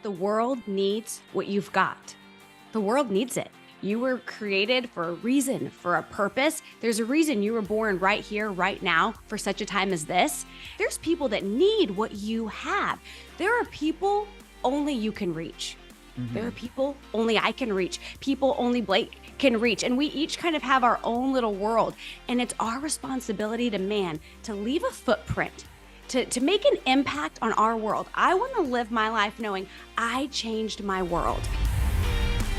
The world needs what you've got. The world needs it. You were created for a reason, for a purpose. There's a reason you were born right here, right now, for such a time as this. There's people that need what you have. There are people only you can reach. There are people only I can reach, people only Blake can reach. And we each kind of have our own little world. And it's our responsibility to leave a footprint, to make an impact on our world. I want to live my life knowing I changed my world.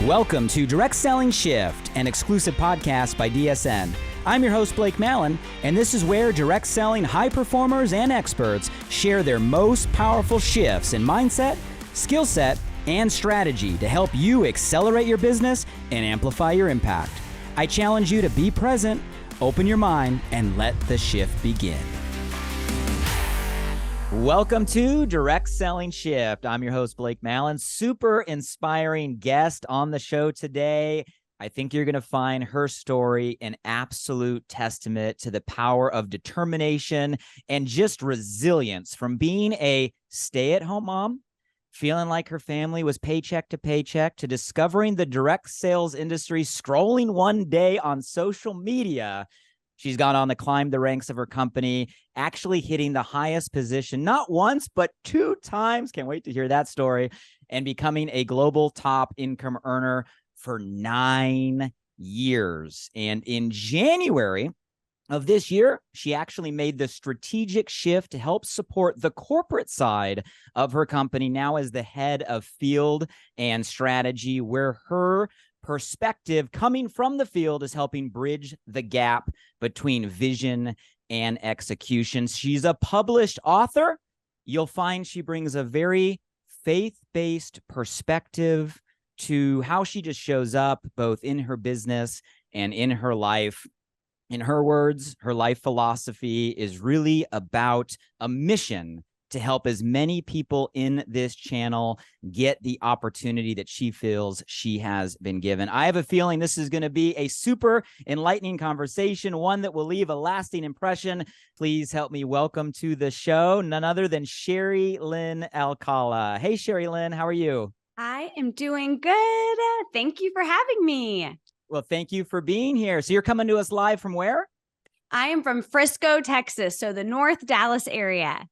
Welcome to Direct Selling Shift, an exclusive podcast by DSN. I'm your host, Blake Mallon, and this is where direct selling high performers and experts share their most powerful shifts in mindset, skill set, and strategy to help you accelerate your business and amplify your impact. I challenge you to be present, open your mind, and let the shift begin. Welcome to Direct Selling Shift. I'm your host, Blake Mallon. Super inspiring guest on the show today. I think you're going to find her story an absolute testament to the power of determination and just resilience from being a stay-at-home mom, feeling like her family was paycheck to paycheck, to discovering the direct sales industry, scrolling one day on social media. She's gone on to climb the ranks of her company, actually hitting the highest position, not once, but 2 times. Can't wait to hear that story. And becoming a global top income earner for 9 years. And in January of this year, she actually made the strategic shift to help support the corporate side of her company, now as the head of field and strategy, where her perspective coming from the field is helping bridge the gap between vision and execution. She's a published author. You'll find she brings a very faith-based perspective to how she just shows up both in her business and in her life. In her words, her life philosophy is really about a mission to help as many people in this channel get the opportunity that she feels she has been given. I have a feeling this is going to be a super enlightening conversation, one that will leave a lasting impression. Please help me welcome to the show none other than SheriLynn Alcala. Hey, SheriLynn, how are you? I am doing good. Thank you for having me. Well, thank you for being here. So you're coming to us live from where? I am from Frisco, Texas, so the North Dallas area.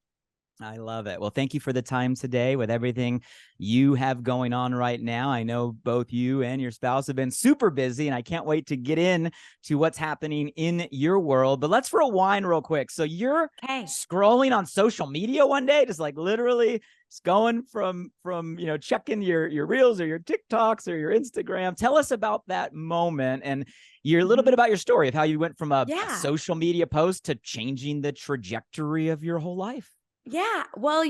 I love it. Well, thank you for the time today with everything you have going on right now. I know both you and your spouse have been super busy, and I can't wait to get in to what's happening in your world. But let's rewind real quick. So you're scrolling on social media one day, just like literally going from checking your reels or your TikToks or your Instagram. Tell us about that moment and a little bit about your story of how you went from a social media post to changing the trajectory of your whole life. Yeah. Well,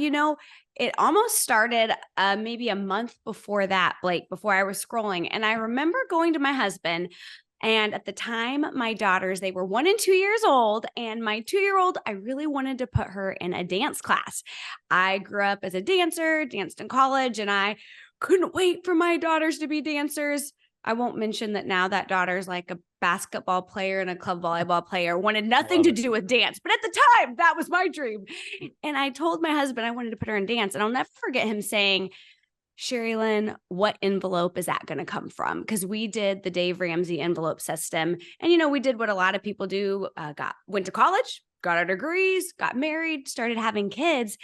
it almost started maybe a month before that, Blake, before I was scrolling. And I remember going to my husband, and at the time, my daughters, they were 1 and 2 years old. And my 2-year-old, I really wanted to put her in a dance class. I grew up as a dancer, danced in college, and I couldn't wait for my daughters to be dancers. I won't mention that now that daughter's like a basketball player and a club volleyball player, wanted nothing to do with dance. But at the time, that was my dream. And I told my husband I wanted to put her in dance. And I'll never forget him saying, SheriLynn, what envelope is that going to come from? Because we did the Dave Ramsey envelope system. And, we did what a lot of people do, went to college, got our degrees, got married, started having kids.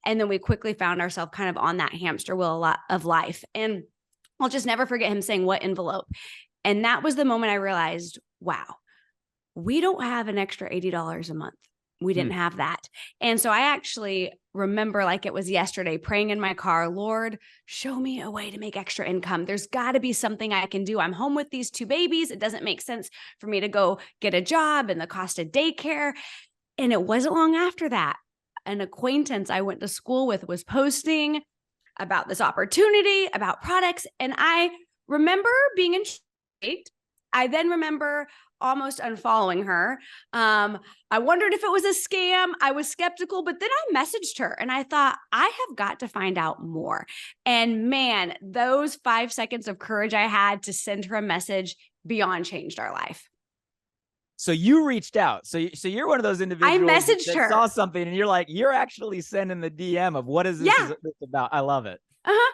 And then we quickly found ourselves kind of on that hamster wheel of life. And I'll just never forget him saying, what envelope? And that was the moment I realized, wow, we don't have an extra $80 a month. We didn't have that. And so I actually remember like it was yesterday praying in my car, Lord, show me a way to make extra income. There's got to be something I can do. I'm home with these 2 babies. It doesn't make sense for me to go get a job and the cost of daycare. And it wasn't long after that, an acquaintance I went to school with was posting about this opportunity, about products. And I remember being intrigued. I then remember almost unfollowing her. I wondered if it was a scam. I was skeptical, but then I messaged her and I thought, I have got to find out more. And man, those 5 seconds of courage I had to send her a message beyond changed our life. So you reached out. So you're one of those individuals I messaged her, saw something and you're like, you're actually sending the DM of what is this, is this about? I love it. Uh-huh.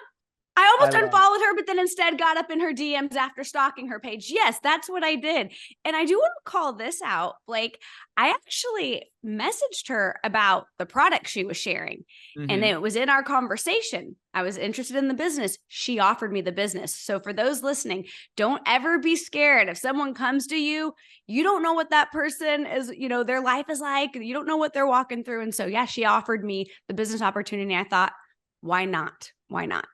almost unfollowed her, but then instead got up in her DMs after stalking her page. Yes, that's what I did. And I do want to call this out. Like, I actually messaged her about the product she was sharing. And it was in our conversation. I was interested in the business. She offered me the business. So for those listening, don't ever be scared. If someone comes to you, you don't know what that person is, you know, their life is like. You don't know what they're walking through. And so, yeah, she offered me the business opportunity. I thought, why not? Why not?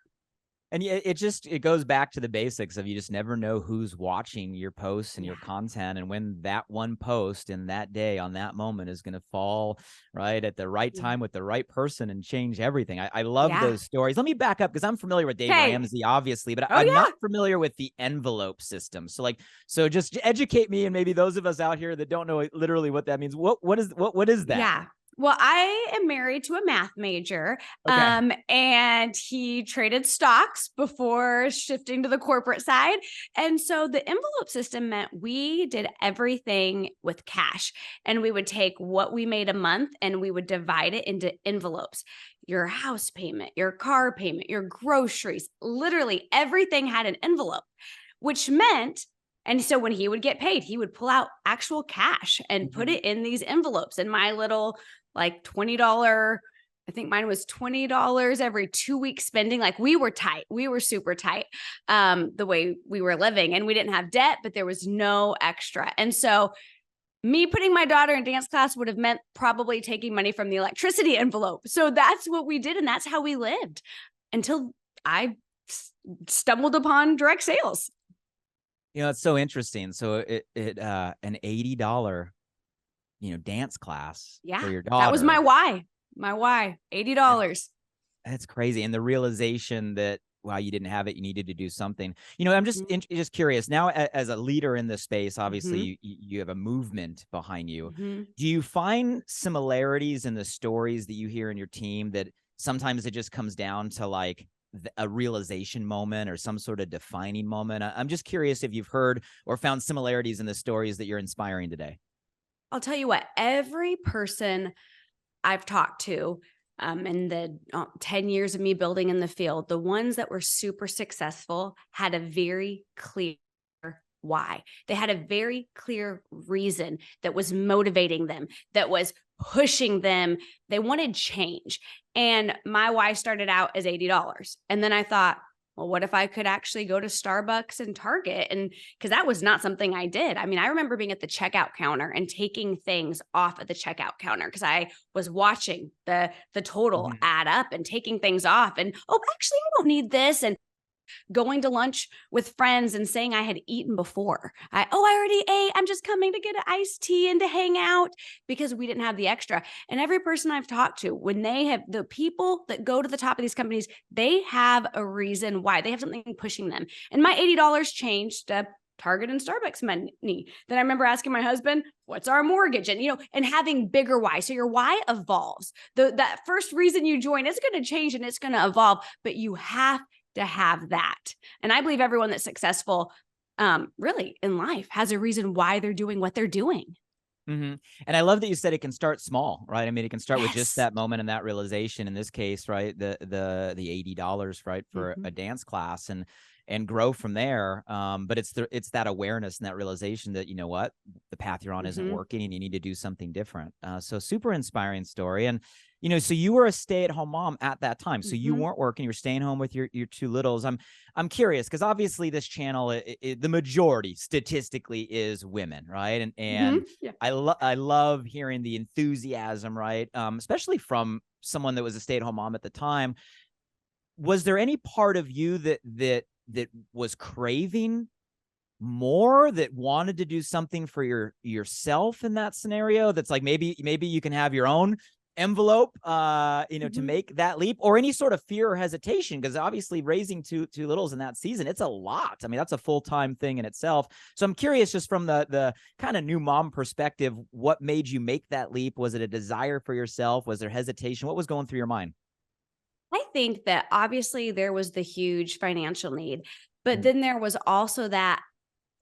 And it goes back to the basics of you just never know who's watching your posts and your content, and when that one post in that day on that moment is going to fall right at the right time with the right person and change everything. I love those stories. Let me back up because I'm familiar with Dave Ramsey, obviously, but I'm not familiar with the envelope system. So just educate me and maybe those of us out here that don't know literally what that means. What is that? Yeah. Well, I am married to a math major, and he traded stocks before shifting to the corporate side. And so the envelope system meant we did everything with cash, and we would take what we made a month and we would divide it into envelopes. Your house payment, your car payment, your groceries, literally everything had an envelope, which meant and so when he would get paid, he would pull out actual cash and put it in these envelopes. And my little like $20, I think mine was $20 every 2 weeks spending. Like we were tight. We were super tight the way we were living. And we didn't have debt, but there was no extra. And so me putting my daughter in dance class would have meant probably taking money from the electricity envelope. So that's what we did. And that's how we lived until I stumbled upon direct sales. You know, it's so interesting. So an $80, dance class for your daughter. That was my why. My why, $80. That's crazy. And the realization that, wow, you didn't have it, you needed to do something. I'm just curious now, as a leader in this space, obviously you have a movement behind you. Do you find similarities in the stories that you hear in your team that sometimes it just comes down to like a realization moment or some sort of defining moment? I'm just curious if you've heard or found similarities in the stories that you're inspiring today. I'll tell you what, every person I've talked to in the 10 years of me building in the field, the ones that were super successful had a very clear why. They had a very clear reason that was motivating them, that was pushing them. They wanted change. And my why started out as $80. And then I thought, well, what if I could actually go to Starbucks and Target? And because that was not something I did. I mean, I remember being at the checkout counter and taking things off of the checkout counter because I was watching the total add up and taking things off. And, oh, actually, I don't need this. And going to lunch with friends and saying I had eaten before. I already ate. I'm just coming to get an iced tea and to hang out because we didn't have the extra. And every person I've talked to, when they have the people that go to the top of these companies, they have a reason why. They have something pushing them. And my $80 changed to Target and Starbucks money. Then I remember asking my husband, what's our mortgage? And, and having bigger why. So your why evolves. That first reason you join is going to change and it's going to evolve, but you have to have that. And I believe everyone that's successful really in life has a reason why they're doing what they're doing. And I love that you said it can start small, right? I mean, it can start with just that moment and that realization. In this case, right, the $80, right, for a dance class and grow from there. But it's that awareness and that realization that, you know what, the path you're on isn't working and you need to do something different. So super inspiring story. And, so you were a stay-at-home mom at that time. So you weren't working, you were staying home with your two littles. I'm curious because obviously this channel, the majority statistically is women, right? And I love hearing the enthusiasm, right? Especially from someone that was a stay-at-home mom at the time. Was there any part of you that was craving more, that wanted to do something for yourself in that scenario? That's like, maybe you can have your own envelope, to make that leap, or any sort of fear or hesitation? Because obviously raising two littles in that season, it's a lot. I mean, that's a full-time thing in itself. So I'm curious, just from the kind of new mom perspective, what made you make that leap? Was it a desire for yourself? Was there hesitation? What was going through your mind? I think that obviously there was the huge financial need, but then there was also that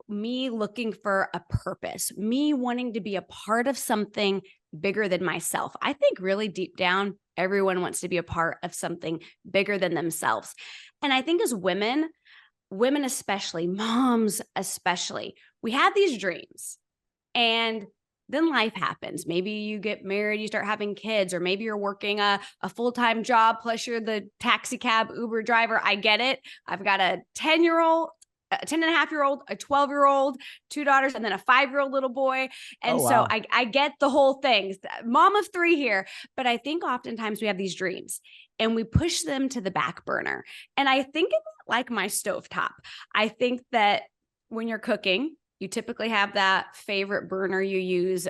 me looking for a purpose, me wanting to be a part of something bigger than myself. I think really deep down, everyone wants to be a part of something bigger than themselves. And I think as women especially, moms especially, we have these dreams and then life happens. Maybe you get married, you start having kids, or maybe you're working a full-time job, plus you're the taxi cab Uber driver. I get it. I've got a 10-year-old, a 10 and a half year old, a 12-year-old, two daughters, and then a 5-year-old little boy. And Oh, so wow. I get the whole thing. Mom of three here. But I think oftentimes we have these dreams and we push them to the back burner. And I think it's like my stovetop. I think that when you're cooking, you typically have that favorite burner you use.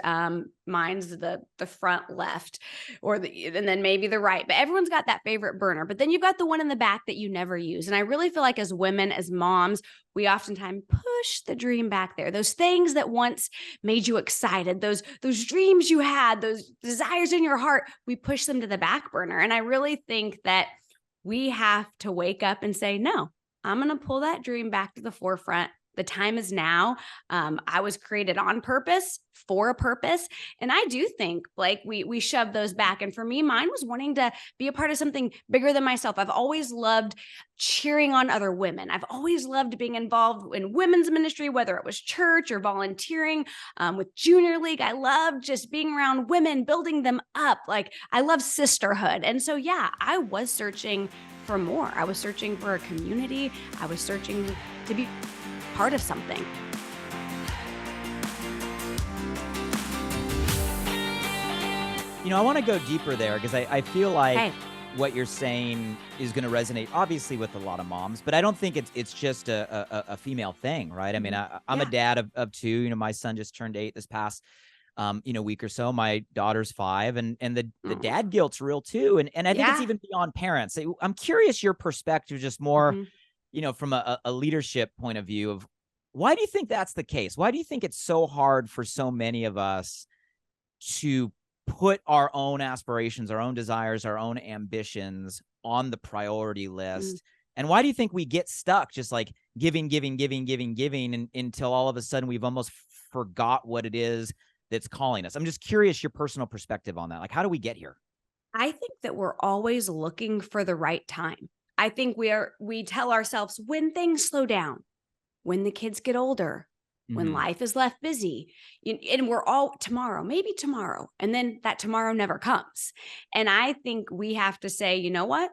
Mine's the front left, and then maybe the right. But everyone's got that favorite burner. But then you've got the one in the back that you never use. And I really feel like as women, as moms, we oftentimes push the dream back there. Those things that once made you excited, those dreams you had, those desires in your heart, we push them to the back burner. And I really think that we have to wake up and say, no, I'm going to pull that dream back to the forefront. The time is now. I was created on purpose for a purpose. And I do think, Blake, we shove those back. And for me, mine was wanting to be a part of something bigger than myself. I've always loved cheering on other women. I've always loved being involved in women's ministry, whether it was church or volunteering with Junior League. I loved just being around women, building them up. Like I love sisterhood. And so, yeah, I was searching for more. I was searching for a community. I was searching to be part of something. I want to go deeper there because I feel like what you're saying is going to resonate obviously with a lot of moms, but I don't think it's just a female thing, right? I mean, I'm a dad of two. My son just turned 8 this past week or so. My daughter's 5, and the dad guilt's real too. And I think it's even beyond parents. I'm curious your perspective, just more, from a leadership point of view of why do you think that's the case? Why do you think it's so hard for so many of us to put our own aspirations, our own desires, our own ambitions on the priority list? And why do you think we get stuck just like giving until all of a sudden we've almost forgot what it is that's calling us? I'm just curious your personal perspective on that. Like, how do we get here? I think that we're always looking for the right time. I think we tell ourselves when things slow down, when the kids get older, when life is left busy, and we're all tomorrow, maybe tomorrow. And then that tomorrow never comes. And I think we have to say, you know what?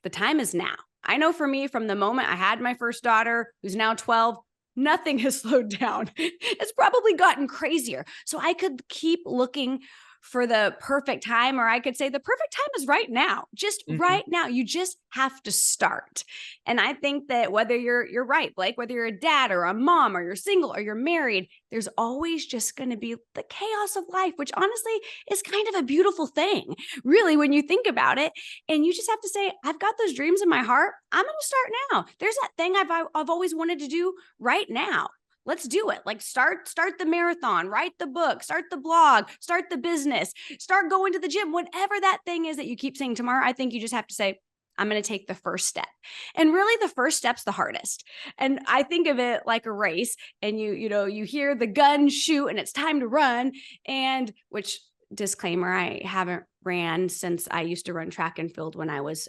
The time is now. I know for me, from the moment I had my first daughter, who's now 12, nothing has slowed down. It's probably gotten crazier. So I could keep looking for the perfect time, or I could say the perfect time is right now, just right now. You just have to start. And I think that whether you're right, Blake, whether you're a dad or a mom or you're single or you're married, there's always just going to be the chaos of life, which honestly is kind of a beautiful thing, really, when you think about it. And you just have to say, I've got those dreams in my heart. I'm going to start now. There's that thing I've always wanted to do right now. Let's do it. Like start the marathon, write the book, start the blog, start the business, start going to the gym, whatever that thing is that you keep saying tomorrow. I think you just have to say, I'm going to take the first step. And really the first step's the hardest. And I think of it like a race, and you hear the gun shoot and it's time to run. And which, disclaimer, I haven't ran since I used to run track and field when I was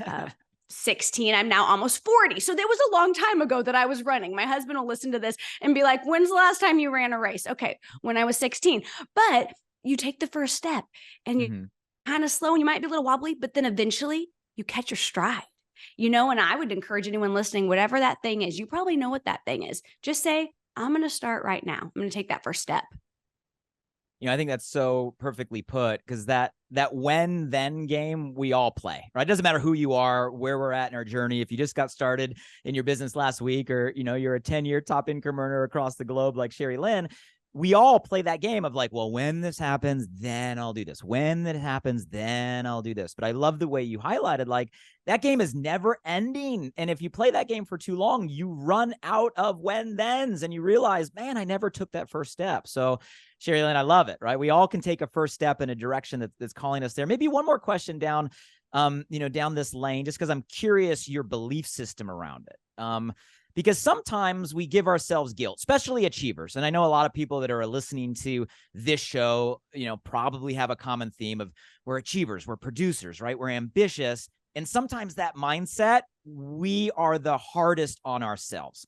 16. I'm now almost 40. So there was a long time ago that I was running. My husband will listen to this and be like, when's the last time you ran a race? Okay, when I was 16. But you take the first step and you kind of slow and you might be a little wobbly, but then eventually you catch your stride. And I would encourage anyone listening, whatever that thing is, you probably know what that thing is. Just say, I'm going to start right now. I'm going to take that first step. I think that's so perfectly put, because that when then game we all play, right? It doesn't matter who you are, where we're at in our journey. If you just got started in your business last week, or you're a 10-year top income earner across the globe like SheriLynn, we all play that game of like, well, when this happens, then I'll do this. When that happens, then I'll do this. But I love the way you highlighted, like, that game is never ending. And if you play that game for too long, you run out of when thens and you realize, man, I never took that first step. So SheriLynn, I love it, right? We all can take a first step in a direction that's calling us there. Maybe one more question down, down this lane, just because I'm curious your belief system around it. Because sometimes we give ourselves guilt, especially achievers. And I know a lot of people that are listening to this show, probably have a common theme of we're achievers, we're producers, right? We're ambitious. And sometimes that mindset, we are the hardest on ourselves,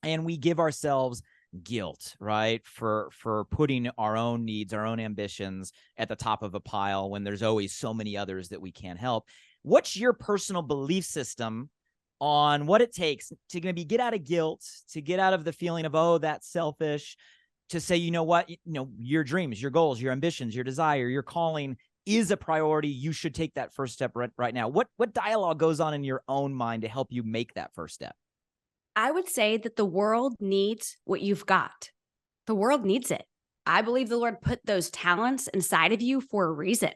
and we give ourselves guilt, right? For putting our own needs, our own ambitions at the top of a pile when there's always so many others that we can't help. What's your personal belief system on what it takes to maybe get out of guilt, to get out of the feeling of, oh, that's selfish, to say, you know what, your dreams, your goals, your ambitions, your desire, your calling is a priority. You should take that first step right now. What dialogue goes on in your own mind to help you make that first step? I would say that the world needs what you've got. The world needs it. I believe the Lord put those talents inside of you for a reason.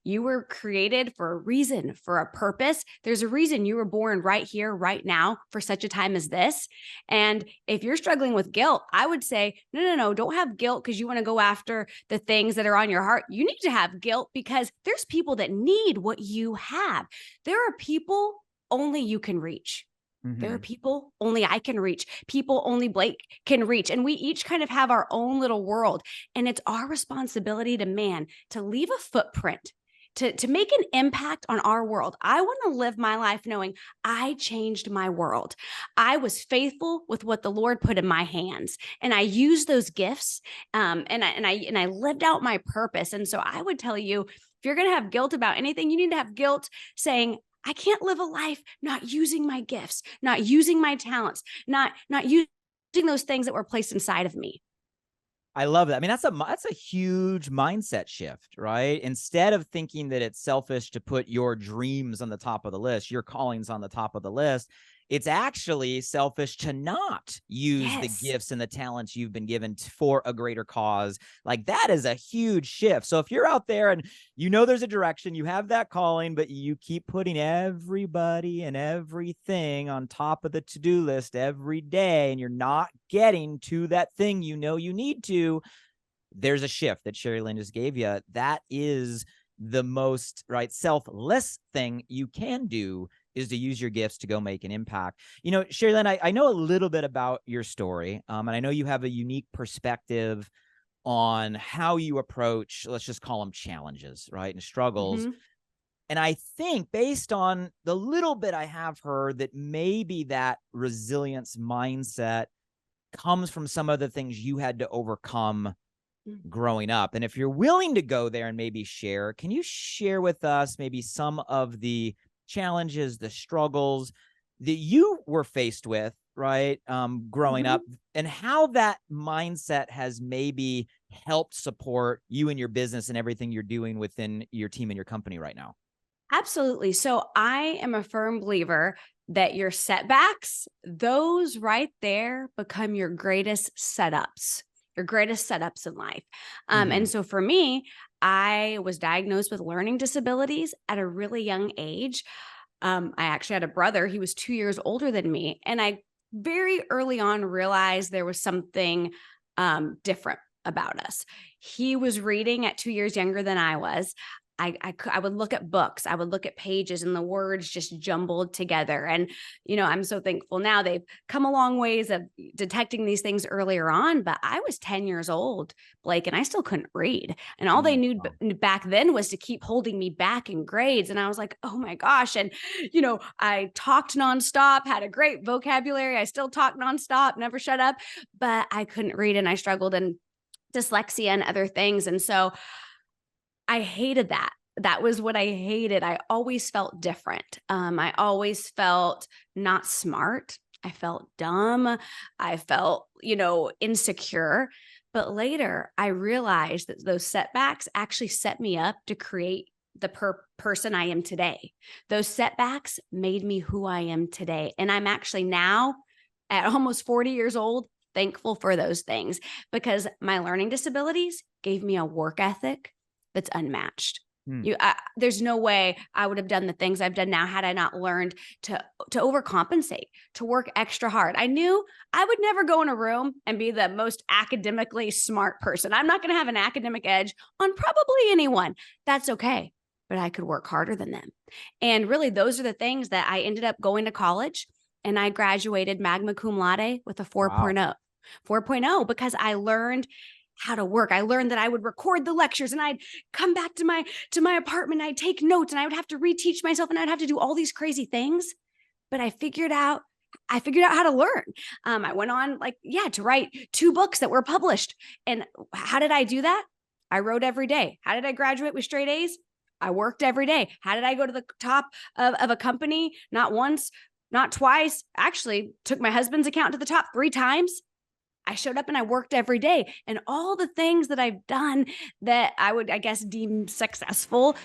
You were created for a reason, for a purpose. There's a reason you were born right here, right now, for such a time as this. And if you're struggling with guilt, I would say, no, don't have guilt because you want to go after the things that are on your heart. You need to have guilt because there's people that need what you have. There are people only you can reach. There are people only I can reach, people only Blake can reach. And we each kind of have our own little world. And it's our responsibility to leave a footprint, to make an impact on our world. I want to live my life knowing I changed my world. I was faithful with what the Lord put in my hands, and I used those gifts, and I lived out my purpose. And so I would tell you, if you're going to have guilt about anything, you need to have guilt saying, I can't live a life not using my gifts, not using my talents, not using those things that were placed inside of me. I love that. I mean, that's a huge mindset shift, right? Instead of thinking that it's selfish to put your dreams on the top of the list, your callings on the top of the list, it's actually selfish to not use the gifts and the talents you've been given for a greater cause. Like, that is a huge shift. So if you're out there and there's a direction, you have that calling, but you keep putting everybody and everything on top of the to-do list every day, and you're not getting to that thing you need to, there's a shift that SheriLynn just gave you. That is the most selfless thing you can do, is to use your gifts to go make an impact. SheriLynn, I know a little bit about your story, and I know you have a unique perspective on how you approach, let's just call them challenges, right, and struggles. And I think, based on the little bit I have heard, that maybe that resilience mindset comes from some of the things you had to overcome growing up. And if you're willing to go there and maybe share, can you share with us maybe some of the challenges, the struggles that you were faced with, right, growing up, and how that mindset has maybe helped support you and your business and everything you're doing within your team and your company right now? Absolutely. So I am a firm believer that your setbacks, those right there, become your greatest setups in life. And so for me, I was diagnosed with learning disabilities at a really young age. I actually had a brother. He was 2 years older than me. And I very early on realized there was something different about us. He was reading at 2 years younger than I was. I would look at books, I would look at pages, and the words just jumbled together. And, I'm so thankful now they've come a long ways of detecting these things earlier on, but I was 10 years old, Blake, and I still couldn't read. And all they knew back then was to keep holding me back in grades. And I was like, oh my gosh. And, I talked nonstop, had a great vocabulary. I still talk nonstop, never shut up, but I couldn't read, and I struggled in dyslexia and other things. And so I hated that. That was what I hated. I always felt different. I always felt not smart. I felt dumb. I felt, insecure. But later I realized that those setbacks actually set me up to create the person I am today. Those setbacks made me who I am today. And I'm actually now, at almost 40 years old, thankful for those things, because my learning disabilities gave me a work ethic that's unmatched. There's no way I would have done the things I've done now had I not learned to overcompensate, to work extra hard. I knew I would never go in a room and be the most academically smart person. I'm not going to have an academic edge on probably anyone. That's okay, but I could work harder than them. And really, those are the things that I ended up going to college, and I graduated magna cum laude with a 4.0. Wow. 4.0, because I learned how to work. I learned that I would record the lectures and I'd come back to my apartment, I'd take notes and I would have to reteach myself and I'd have to do all these crazy things. But I figured out how to learn. I went on to write 2 books that were published. And how did I do that? I wrote every day. How did I graduate with straight A's? I worked every day. How did I go to the top of a company? Not once, not twice. Actually, took my husband's account to the top 3 times. I showed up and I worked every day. And all the things that I've done that I would, I guess, deem successful,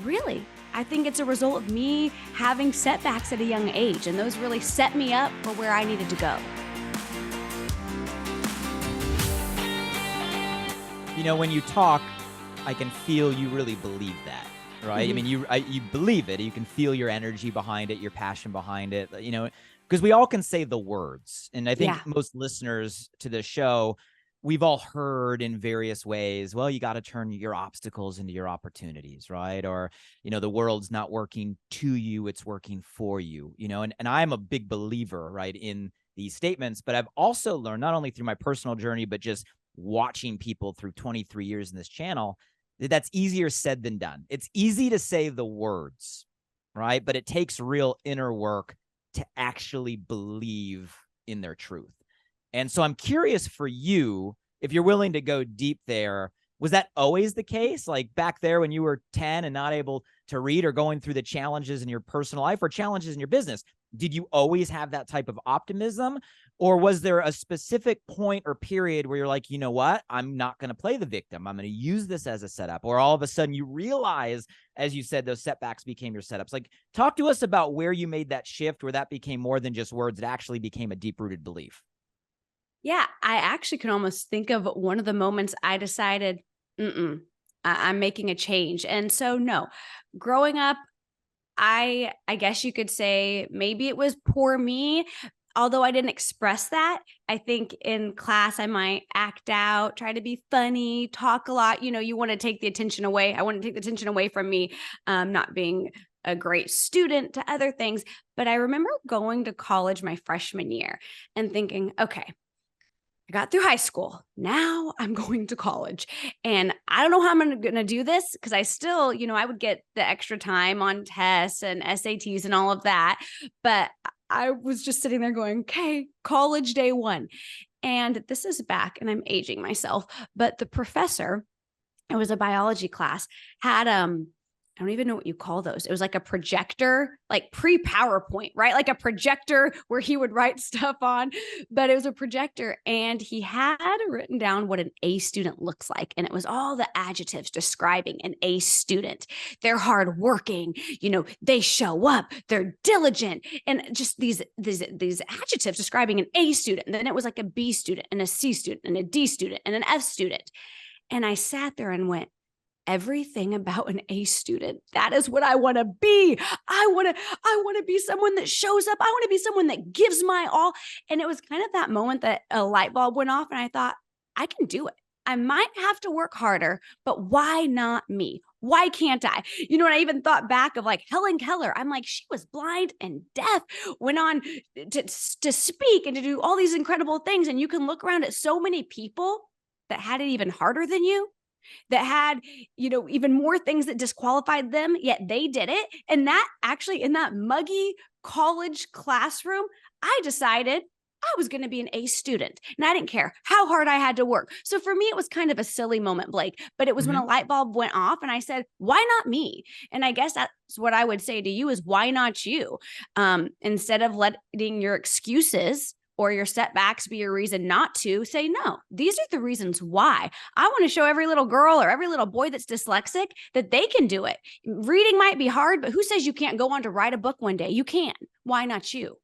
really, I think it's a result of me having setbacks at a young age. And those really set me up for where I needed to go. You know, when you talk, I can feel you really believe that, right? I mean, you believe it. You can feel your energy behind it, your passion behind it, you know, because we all can say the words. And I think most listeners to the show, we've all heard in various ways, well, you got to turn your obstacles into your opportunities, right? Or, you know, the world's not working to you, it's working for you, you know, and I'm a big believer, right, in these statements, but I've also learned not only through my personal journey, but just watching people through 23 years in this channel, that's easier said than done. It's easy to say the words, right? But it takes real inner work to actually believe in their truth. And so I'm curious for you, if you're willing to go deep there, was that always the case? Like back there when you were 10 and not able to read, or going through the challenges in your personal life or challenges in your business, did you always have that type of optimism? Or was there a specific point or period where you're like, you know what, I'm not going to play the victim. I'm going to use this as a setup. Or all of a sudden you realize, as you said, those setbacks became your setups. Like, talk to us about where you made that shift, where that became more than just words. It actually became a deep-rooted belief. Yeah, I actually can almost think of one of the moments I decided, I'm making a change. And so, no, growing up, I guess you could say maybe it was poor me, although I didn't express that. I think in class I might act out, try to be funny, talk a lot. You know, you want to take the attention away. I want to take the attention away from me not being a great student to other things. But I remember going to college my freshman year and thinking, okay, I got through high school. Now I'm going to college. And I don't know how I'm going to do this because I still, you know, I would get the extra time on tests and SATs and all of that. But I was just sitting there going, okay, college day 1. And this is back, and I'm aging myself, but the professor, it was a biology class, had I don't even know what you call those. It was like a projector, like pre-PowerPoint, right? Like a projector where he would write stuff on, but it was a projector. And he had written down what an A student looks like. And it was all the adjectives describing an A student. They're hardworking, you know, they show up, they're diligent, and just these adjectives describing an A student. And then it was like a B student and a C student and a D student and an F student. And I sat there and went, everything about an A student. That is what I want to be. I want to be someone that shows up. I want to be someone that gives my all. And it was kind of that moment that a light bulb went off and I thought, I can do it. I might have to work harder, but why not me? Why can't I? You know, and I even thought back of like Helen Keller. I'm like, she was blind and deaf, went on to speak and to do all these incredible things. And you can look around at so many people that had it even harder than you, that had, you know, even more things that disqualified them, yet they did it. And that actually, in that muggy college classroom, I decided I was going to be an A student, and I didn't care how hard I had to work. So for me, it was kind of a silly moment, Blake, but it was when a light bulb went off and I said, why not me? And I guess that's what I would say to you is, why not you? Instead of letting your excuses or your setbacks be a reason not to, say, no, these are the reasons why. I want to show every little girl or every little boy that's dyslexic that they can do it. Reading might be hard, but who says you can't go on to write a book one day? You can. Why not you?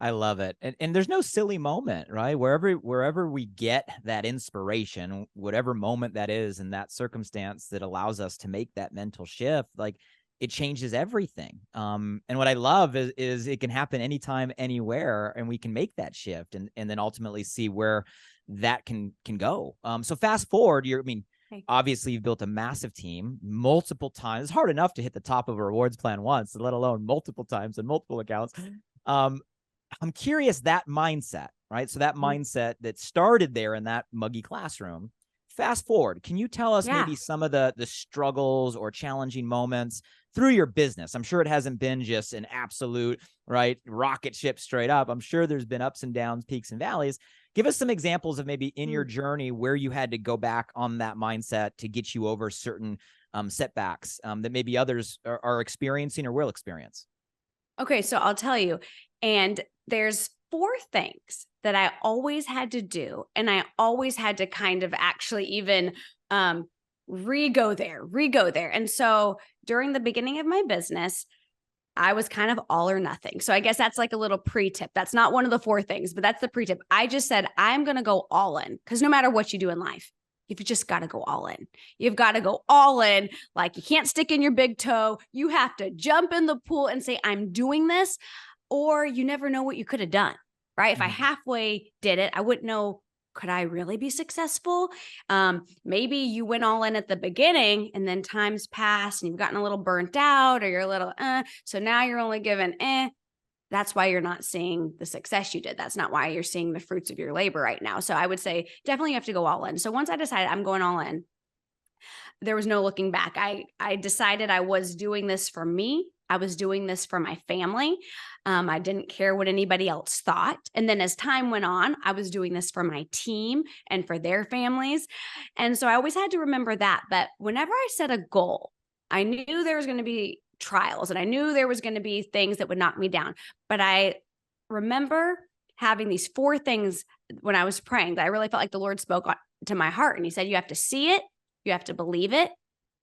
I love it. And there's no silly moment, right? Wherever we get that inspiration, whatever moment that is in that circumstance that allows us to make that mental shift, like, it changes everything. And what I love is it can happen anytime, anywhere, and we can make that shift and then ultimately see where that can go. So fast forward, obviously you've built a massive team multiple times. It's hard enough to hit the top of a rewards plan once, let alone multiple times and multiple accounts. I'm curious, that mindset, right? So that mindset that started there in that muggy classroom, fast forward, can you tell us Yeah. maybe some of the struggles or challenging moments through your business? I'm sure it hasn't been just an absolute, right, rocket ship straight up. I'm sure there's been ups and downs, peaks and valleys. Give us some examples of maybe in your journey where you had to go back on that mindset to get you over certain setbacks that maybe others are experiencing or will experience. Okay, so I'll tell you. And there's four things that I always had to do. And I always had to kind of actually even re-go there. And so during the beginning of my business, I was kind of all or nothing. So I guess that's like a little pre-tip. That's not one of the four things, but that's the pre-tip. I just said, I'm going to go all in, because no matter what you do in life, you've just got to go all in. You've got to go all in. Like, you can't stick in your big toe. You have to jump in the pool and say, I'm doing this, or you never know what you could have done, right? If I halfway did it, I wouldn't know, could I really be successful? Maybe you went all in at the beginning and then times passed and you've gotten a little burnt out, or you're a little, so now you're only given, that's why you're not seeing the success you did. That's not why you're seeing the fruits of your labor right now. So I would say definitely you have to go all in. So once I decided I'm going all in, there was no looking back. I decided I was doing this for me. I was doing this for my family. I didn't care what anybody else thought. And then as time went on, I was doing this for my team and for their families. And so I always had to remember that. But whenever I set a goal, I knew there was going to be trials and I knew there was going to be things that would knock me down. But I remember having these four things when I was praying that I really felt like the Lord spoke to my heart. And he said, you have to see it, you have to believe it,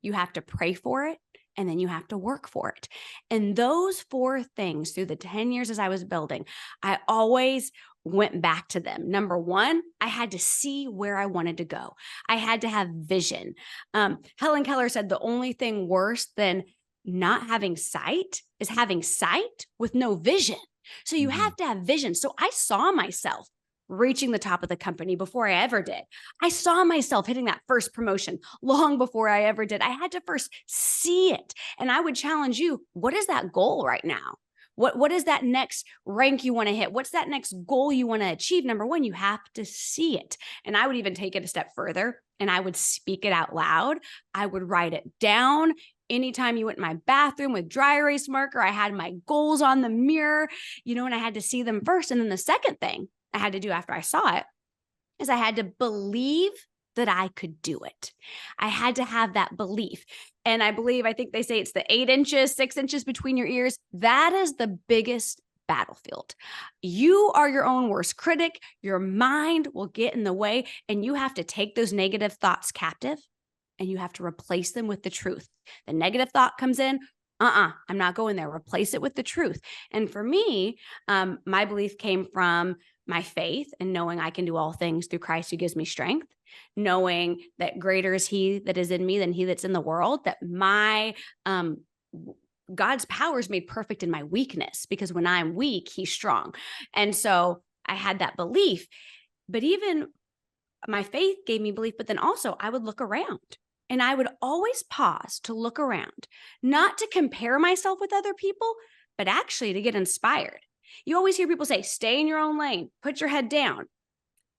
you have to pray for it, and then you have to work for it. And those four things through the 10 years as I was building, I always went back to them. Number one, I had to see where I wanted to go. I had to have vision. Helen Keller said the only thing worse than not having sight is having sight with no vision. So you have to have vision. So I saw myself reaching the top of the company before I ever did. I saw myself hitting that first promotion long before I ever did. I had to first see it. And I would challenge you, what is that goal right now? What is that next rank you want to hit? What's that next goal you want to achieve? Number one, you have to see it. And I would even take it a step further and I would speak it out loud. I would write it down. Anytime you went in my bathroom with dry erase marker, I had my goals on the mirror, and I had to see them first. And then the second thing I had to do after I saw it is I had to believe that I could do it. I had to have that belief. And I think they say it's the 8 inches, 6 inches between your ears. That is the biggest battlefield. You are your own worst critic. Your mind will get in the way, and you have to take those negative thoughts captive and you have to replace them with the truth. The negative thought comes in, I'm not going there. Replace it with the truth. And for me, my belief came from my faith and knowing I can do all things through Christ who gives me strength, knowing that greater is he that is in me than he that's in the world, that my God's power is made perfect in my weakness, because when I'm weak, he's strong. And so I had that belief, but even my faith gave me belief, but then also I would look around. And I would always pause to look around, not to compare myself with other people, but actually to get inspired. You always hear people say, stay in your own lane, put your head down.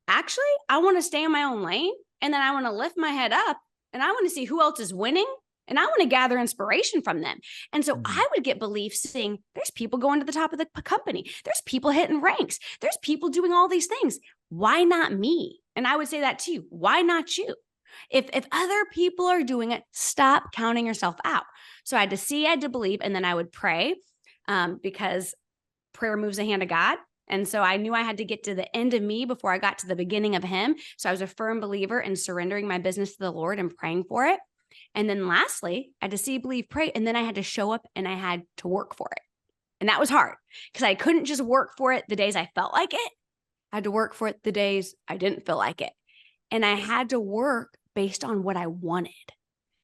Actually, I want to stay in my own lane, and then I want to lift my head up, and I want to see who else is winning, and I want to gather inspiration from them. And so I would get belief saying, there's people going to the top of the company. There's people hitting ranks. There's people doing all these things. Why not me? And I would say that to you. Why not you? If other people are doing it, stop counting yourself out. So I had to see, I had to believe, and then I would pray because prayer moves the hand of God. And so I knew I had to get to the end of me before I got to the beginning of him. So I was a firm believer in surrendering my business to the Lord and praying for it. And then lastly, I had to see, believe, pray. And then I had to show up and I had to work for it. And that was hard because I couldn't just work for it the days I felt like it. I had to work for it the days I didn't feel like it. And I had to work based on what I wanted,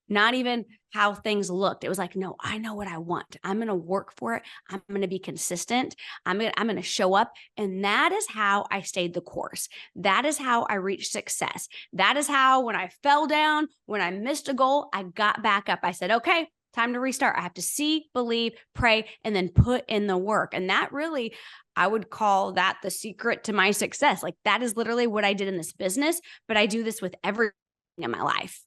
not even how things looked. It was like, no, I know what I want. I'm going to work for it. I'm going to be consistent. I'm going to show up. And that is how I stayed the course. That is how I reached success. That is how, when I fell down, when I missed a goal, I got back up. I said, okay, time to restart. I have to see, believe, pray, and then put in the work. And that really, I would call that the secret to my success. Like that is literally what I did in this business, but I do this with everything in my life.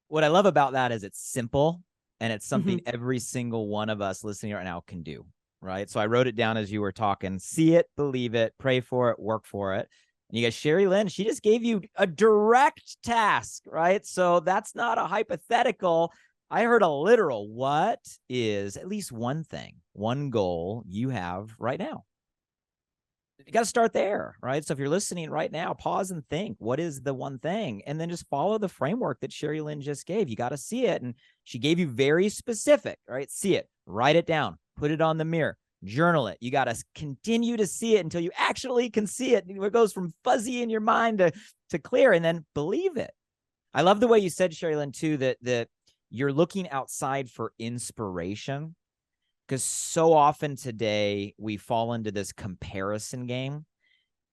What I love about that is it's simple, and it's something Mm-hmm. every single one of us listening right now can do, right? So I wrote it down as you were talking. See it, believe it, pray for it, work for it. And you guys, SheriLynn, she just gave you a direct task, right? So that's not a hypothetical. I heard a literal. What is at least one thing, one goal you have right now? You got to start there, right? So if you're listening right now, pause and think, what is the one thing? And then just follow the framework that SheriLynn just gave. You got to see it. And she gave you very specific, right? See it, write it down, put it on the mirror, journal it. You got to continue to see it until you actually can see it. It goes from fuzzy in your mind to clear, and then believe it. I love the way you said, SheriLynn, too, that you're looking outside for inspiration. Because so often today we fall into this comparison game,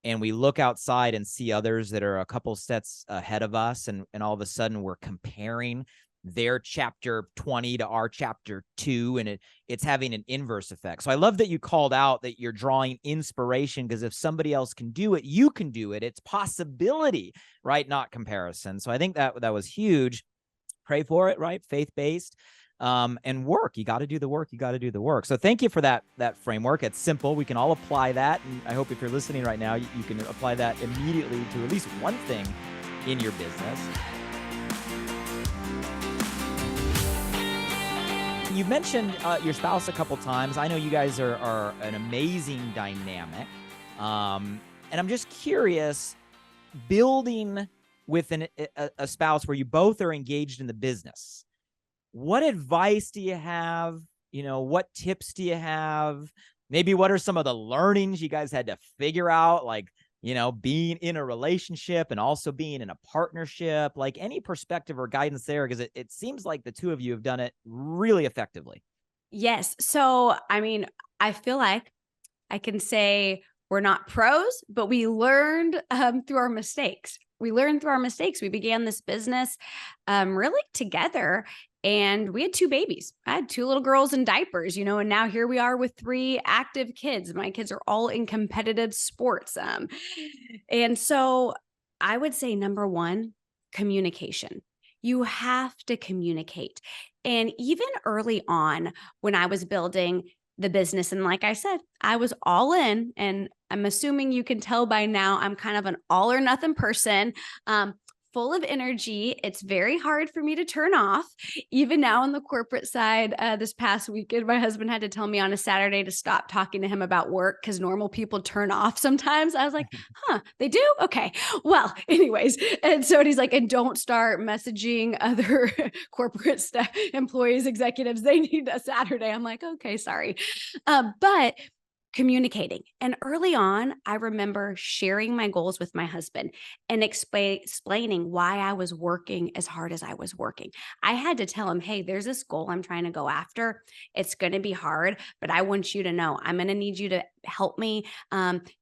and we look outside and see others that are a couple steps ahead of us. And all of a sudden we're comparing their chapter 20 to our chapter 2. And it's having an inverse effect. So I love that you called out that you're drawing inspiration, because if somebody else can do it, you can do it. It's possibility, right? Not comparison. So I think that was huge. Pray for it, right? Faith-based. And work. You got to do the work. You got to do the work. So thank you for that framework. It's simple. We can all apply that. And I hope if you're listening right now, you can apply that immediately to at least one thing in your business. You've mentioned your spouse a couple times. I know you guys are an amazing dynamic. And I'm just curious, building with a spouse where you both are engaged in the business, what advice do you have? What tips do you have? Maybe what are some of the learnings you guys had to figure out, like, being in a relationship and also being in a partnership, like any perspective or guidance there? Because it seems like the two of you have done it really effectively. Yes. So, I mean, I feel like I can say we're not pros, but we learned through our mistakes. We learned through our mistakes. We began this business really together, and we had 2 babies. I had 2 little girls in diapers, and now here we are with 3 active kids. My kids are all in competitive sports. And so I would say number 1, communication. You have to communicate. And even early on, when I was building the business, and like I said, I was all in, and I'm assuming you can tell by now, I'm kind of an all or nothing person. Full of energy. It's very hard for me to turn off. Even now on the corporate side, this past weekend, my husband had to tell me on a Saturday to stop talking to him about work because normal people turn off sometimes. I was like, huh, they do? Okay. Well, anyways. And so he's like, and don't start messaging other corporate staff, employees, executives. They need a Saturday. I'm like, okay, sorry. But communicating. And early on, I remember sharing my goals with my husband and explaining why I was working as hard as I was working. I had to tell him, hey, there's this goal I'm trying to go after. It's going to be hard, but I want you to know I'm going to need you to help me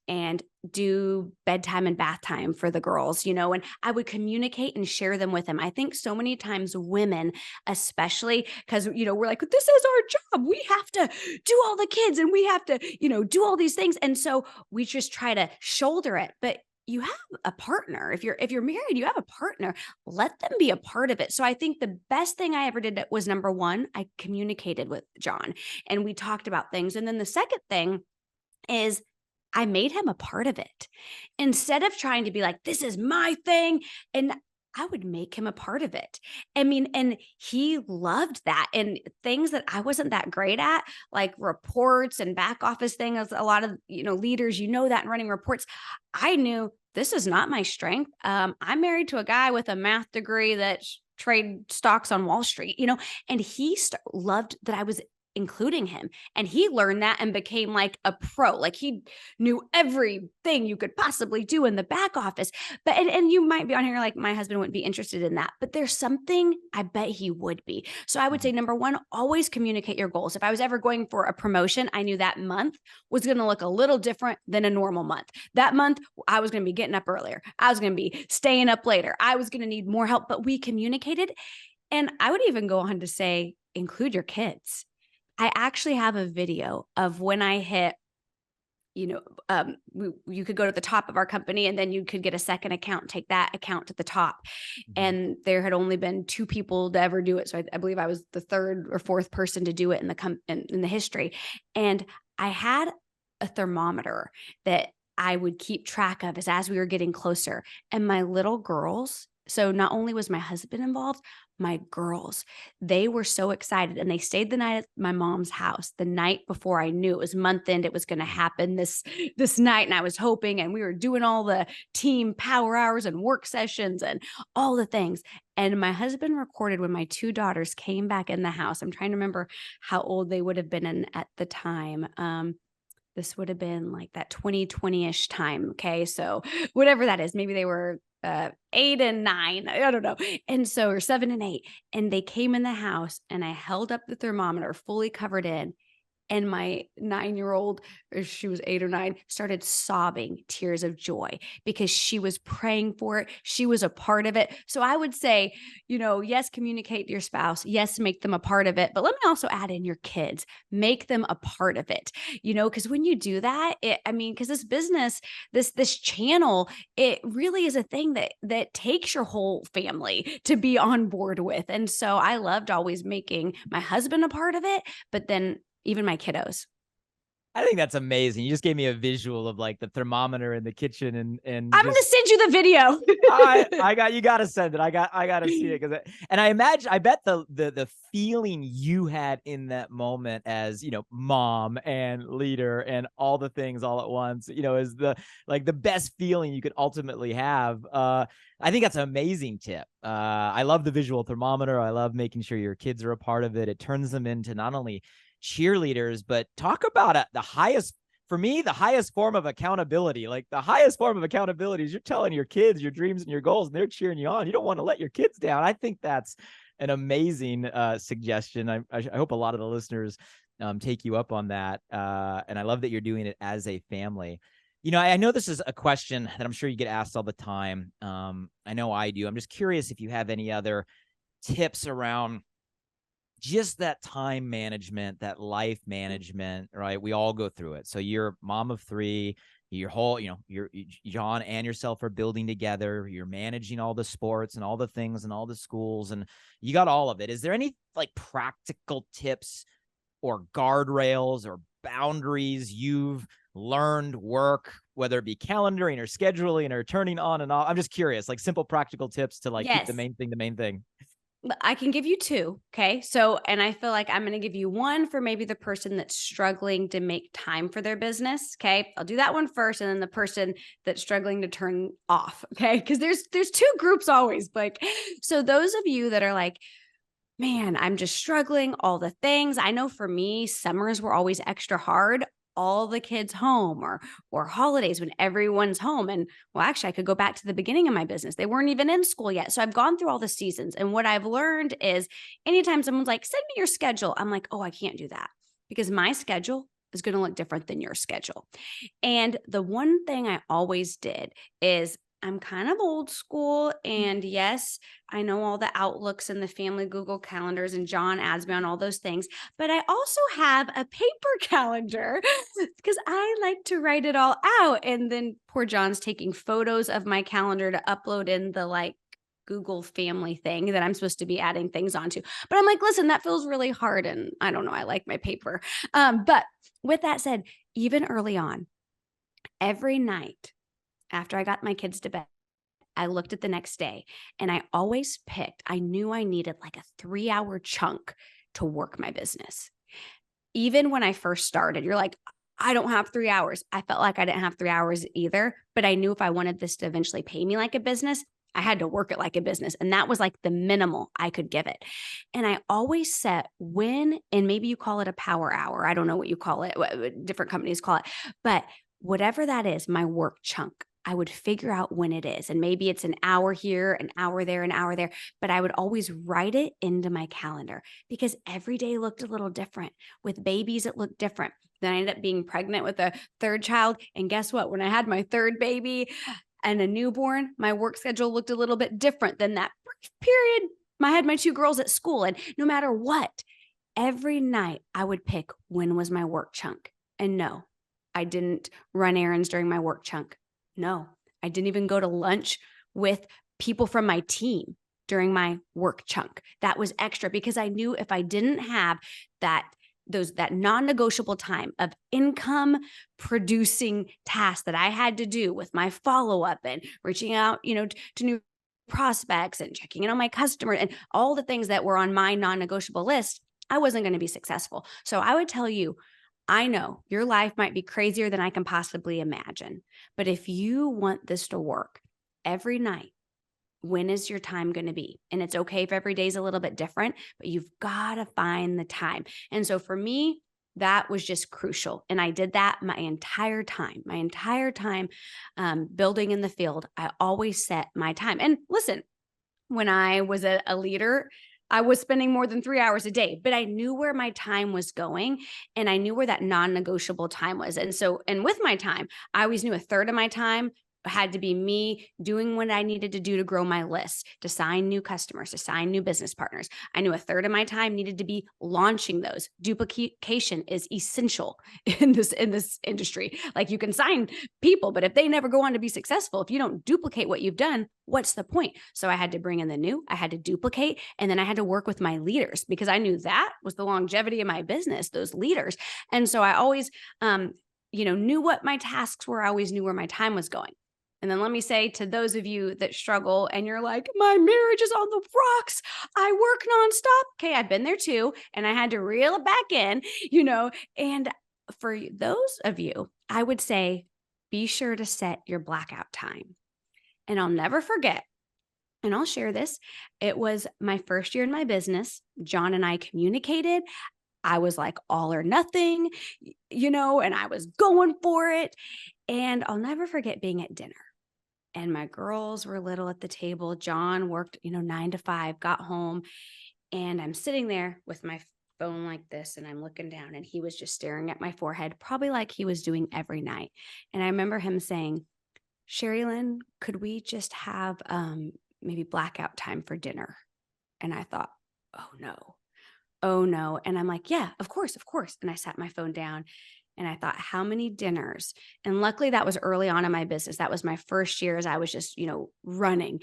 and do bedtime and bath time for the girls, and I would communicate and share them with him. I think so many times women, especially because, we're like, this is our job. We have to do all the kids and we have to, do all these things. And so we just try to shoulder it. But you have a partner. If you're married, you have a partner. Let them be a part of it. So I think the best thing I ever did was number 1, I communicated with John and we talked about things. And then the second thing is I made him a part of it instead of trying to be like, this is my thing. And I would make him a part of it. I mean, and he loved that. And things that I wasn't that great at, like reports and back office things, a lot of, leaders, that in running reports, I knew this is not my strength. I'm married to a guy with a math degree that trade stocks on Wall Street, and he loved that I was including him. And he learned that and became like a pro. Like he knew everything you could possibly do in the back office. But, and you might be on here like, my husband wouldn't be interested in that, but there's something I bet he would be. So I would say, number 1, always communicate your goals. If I was ever going for a promotion, I knew that month was going to look a little different than a normal month. That month, I was going to be getting up earlier. I was going to be staying up later. I was going to need more help, but we communicated. And I would even go on to say, include your kids. I actually have a video of when I hit, you could go to the top of our company and then you could get a second account, take that account to the top. Mhm. And there had only been 2 people to ever do it. So I believe I was the 3rd or 4th person to do it in the history. And I had a thermometer that I would keep track of as we were getting closer. And my little girls, so not only was my husband involved, my girls, they were so excited and they stayed the night at my mom's house the night before I knew it was month end. It was going to happen this night. And I was hoping, and we were doing all the team power hours and work sessions and all the things. And my husband recorded when my 2 daughters came back in the house. I'm trying to remember how old they would have been at the time. This would have been like that 2020-ish time. Okay. So whatever that is, maybe they were 8 and 9. I don't know. And so, or 7 and 8. And they came in the house and I held up the thermometer fully covered in. And my 9-year-old, or she was 8 or 9, started sobbing tears of joy because she was praying for it. She was a part of it. So I would say, yes, communicate to your spouse. Yes, make them a part of it. But let me also add in your kids, make them a part of it, because when you do that, because this business, this channel, it really is a thing that takes your whole family to be on board with. And so I loved always making my husband a part of it, but then even my kiddos. I think that's amazing. You just gave me a visual of like the thermometer in the kitchen and I'm going to just send you the video. you got to send it. I got to see it and I bet the feeling you had in that moment as, mom and leader and all the things all at once, is the best feeling you could ultimately have. I think that's an amazing tip. I love the visual thermometer. I love making sure your kids are a part of it. It turns them into not only cheerleaders, but talk about the highest, for me, the highest form of accountability. Like the highest form of accountability is you're telling your kids your dreams and your goals and they're cheering you on. You don't want to let your kids down. I think that's an amazing suggestion. I hope a lot of the listeners take you up on that. And I love that you're doing it as a family. I know this is a question that I'm sure you get asked all the time. I know I do. I'm just curious if you have any other tips around just that time management, that life management, right? We all go through it. So you're mom of 3, your whole, you're John and yourself are building together. You're managing all the sports and all the things and all the schools, and you got all of it. Is there any like practical tips or guardrails or boundaries you've learned whether it be calendaring or scheduling or turning on and off? I'm just curious, like simple practical tips to like keep the Yes. main thing. I can give you 2. Okay. So, and I feel like I'm going to give you one for maybe the person that's struggling to make time for their business. Okay. I'll do that one first. And then the person that's struggling to turn off. Okay. Cause there's 2 groups always, like, so those of you that are like, man, I'm just struggling, all the things. I know for me, summers were always extra hard. All the kids home, or holidays when everyone's home. And well, actually, I could go back to the beginning of my business. They weren't even in school yet. So I've gone through all the seasons. And what I've learned is anytime someone's like, send me your schedule, I'm like, oh, I can't do that because my schedule is going to look different than your schedule. And the one thing I always did is I'm kind of old school. And yes, I know all the outlooks and the family Google calendars, and John adds me on all those things. But I also have a paper calendar because I like to write it all out. And then poor John's taking photos of my calendar to upload in the like Google family thing that I'm supposed to be adding things onto. But I'm like, listen, that feels really hard. And I don't know, I like my paper. But with that said, even early on, every night, after I got my kids to bed, I looked at the next day and I knew I needed like a 3-hour chunk to work my business. Even when I first started, you're like, I don't have 3 hours. I felt like I didn't have 3 hours either, but I knew if I wanted this to eventually pay me like a business, I had to work it like a business. And that was like the minimal I could give it. And I always set and maybe you call it a power hour. I don't know what you call it, what different companies call it, but whatever that is, my work chunk, I would figure out when it is. And maybe it's an hour here, an hour there, an hour there, but I would always write it into my calendar because every day looked a little different. With babies, it looked different. Then I ended up being pregnant with a 3rd child. And guess what? When I had my 3rd baby and a newborn, my work schedule looked a little bit different than that period. I had my 2 girls at school, and no matter what, every night I would pick when was my work chunk. And no, I didn't run errands during my work chunk. No, I didn't even go to lunch with people from my team during my work chunk. That was extra because I knew if I didn't have that non-negotiable time of income producing tasks that I had to do with my follow-up and reaching out, to new prospects and checking in on my customer and all the things that were on my non-negotiable list, I wasn't going to be successful. So I would tell you, I know your life might be crazier than I can possibly imagine, but if you want this to work every night, when is your time going to be? And it's okay if every day is a little bit different, but you've got to find the time. And so for me, that was just crucial. And I did that my entire time, building in the field. I always set my time. And listen, when I was a leader, I was spending more than 3 hours a day, but I knew where my time was going and I knew where that non-negotiable time was. And with my time, I always knew a third of my time had to be me doing what I needed to do to grow my list, to sign new customers, to sign new business partners. I knew a third of my time needed to be launching those. Duplication is essential in this industry. Like you can sign people, but if they never go on to be successful, if you don't duplicate what you've done, what's the point? So I had to bring in the new, I had to duplicate, and then I had to work with my leaders because I knew that was the longevity of my business, those leaders. And so I always, knew what my tasks were. I always knew where my time was going. And then let me say to those of you that struggle and you're like, my marriage is on the rocks. I work nonstop. Okay, I've been there too. And I had to reel it back in, And for those of you, I would say, be sure to set your blackout time. And I'll never forget, and I'll share this. It was my first year in my business. John and I communicated. I was like all or nothing, and I was going for it. And I'll never forget being at dinner. And my girls were little at the table. John worked, 9 to 5, got home, and I'm sitting there with my phone like this, and I'm looking down, and he was just staring at my forehead, probably like he was doing every night. And I remember him saying, SheriLynn, could we just have maybe blackout time for dinner? And I thought, oh no. And I'm like, yeah, of course. And I sat my phone down. And I thought, how many dinners? And luckily that was early on in my business. That was my first year as I was just, running.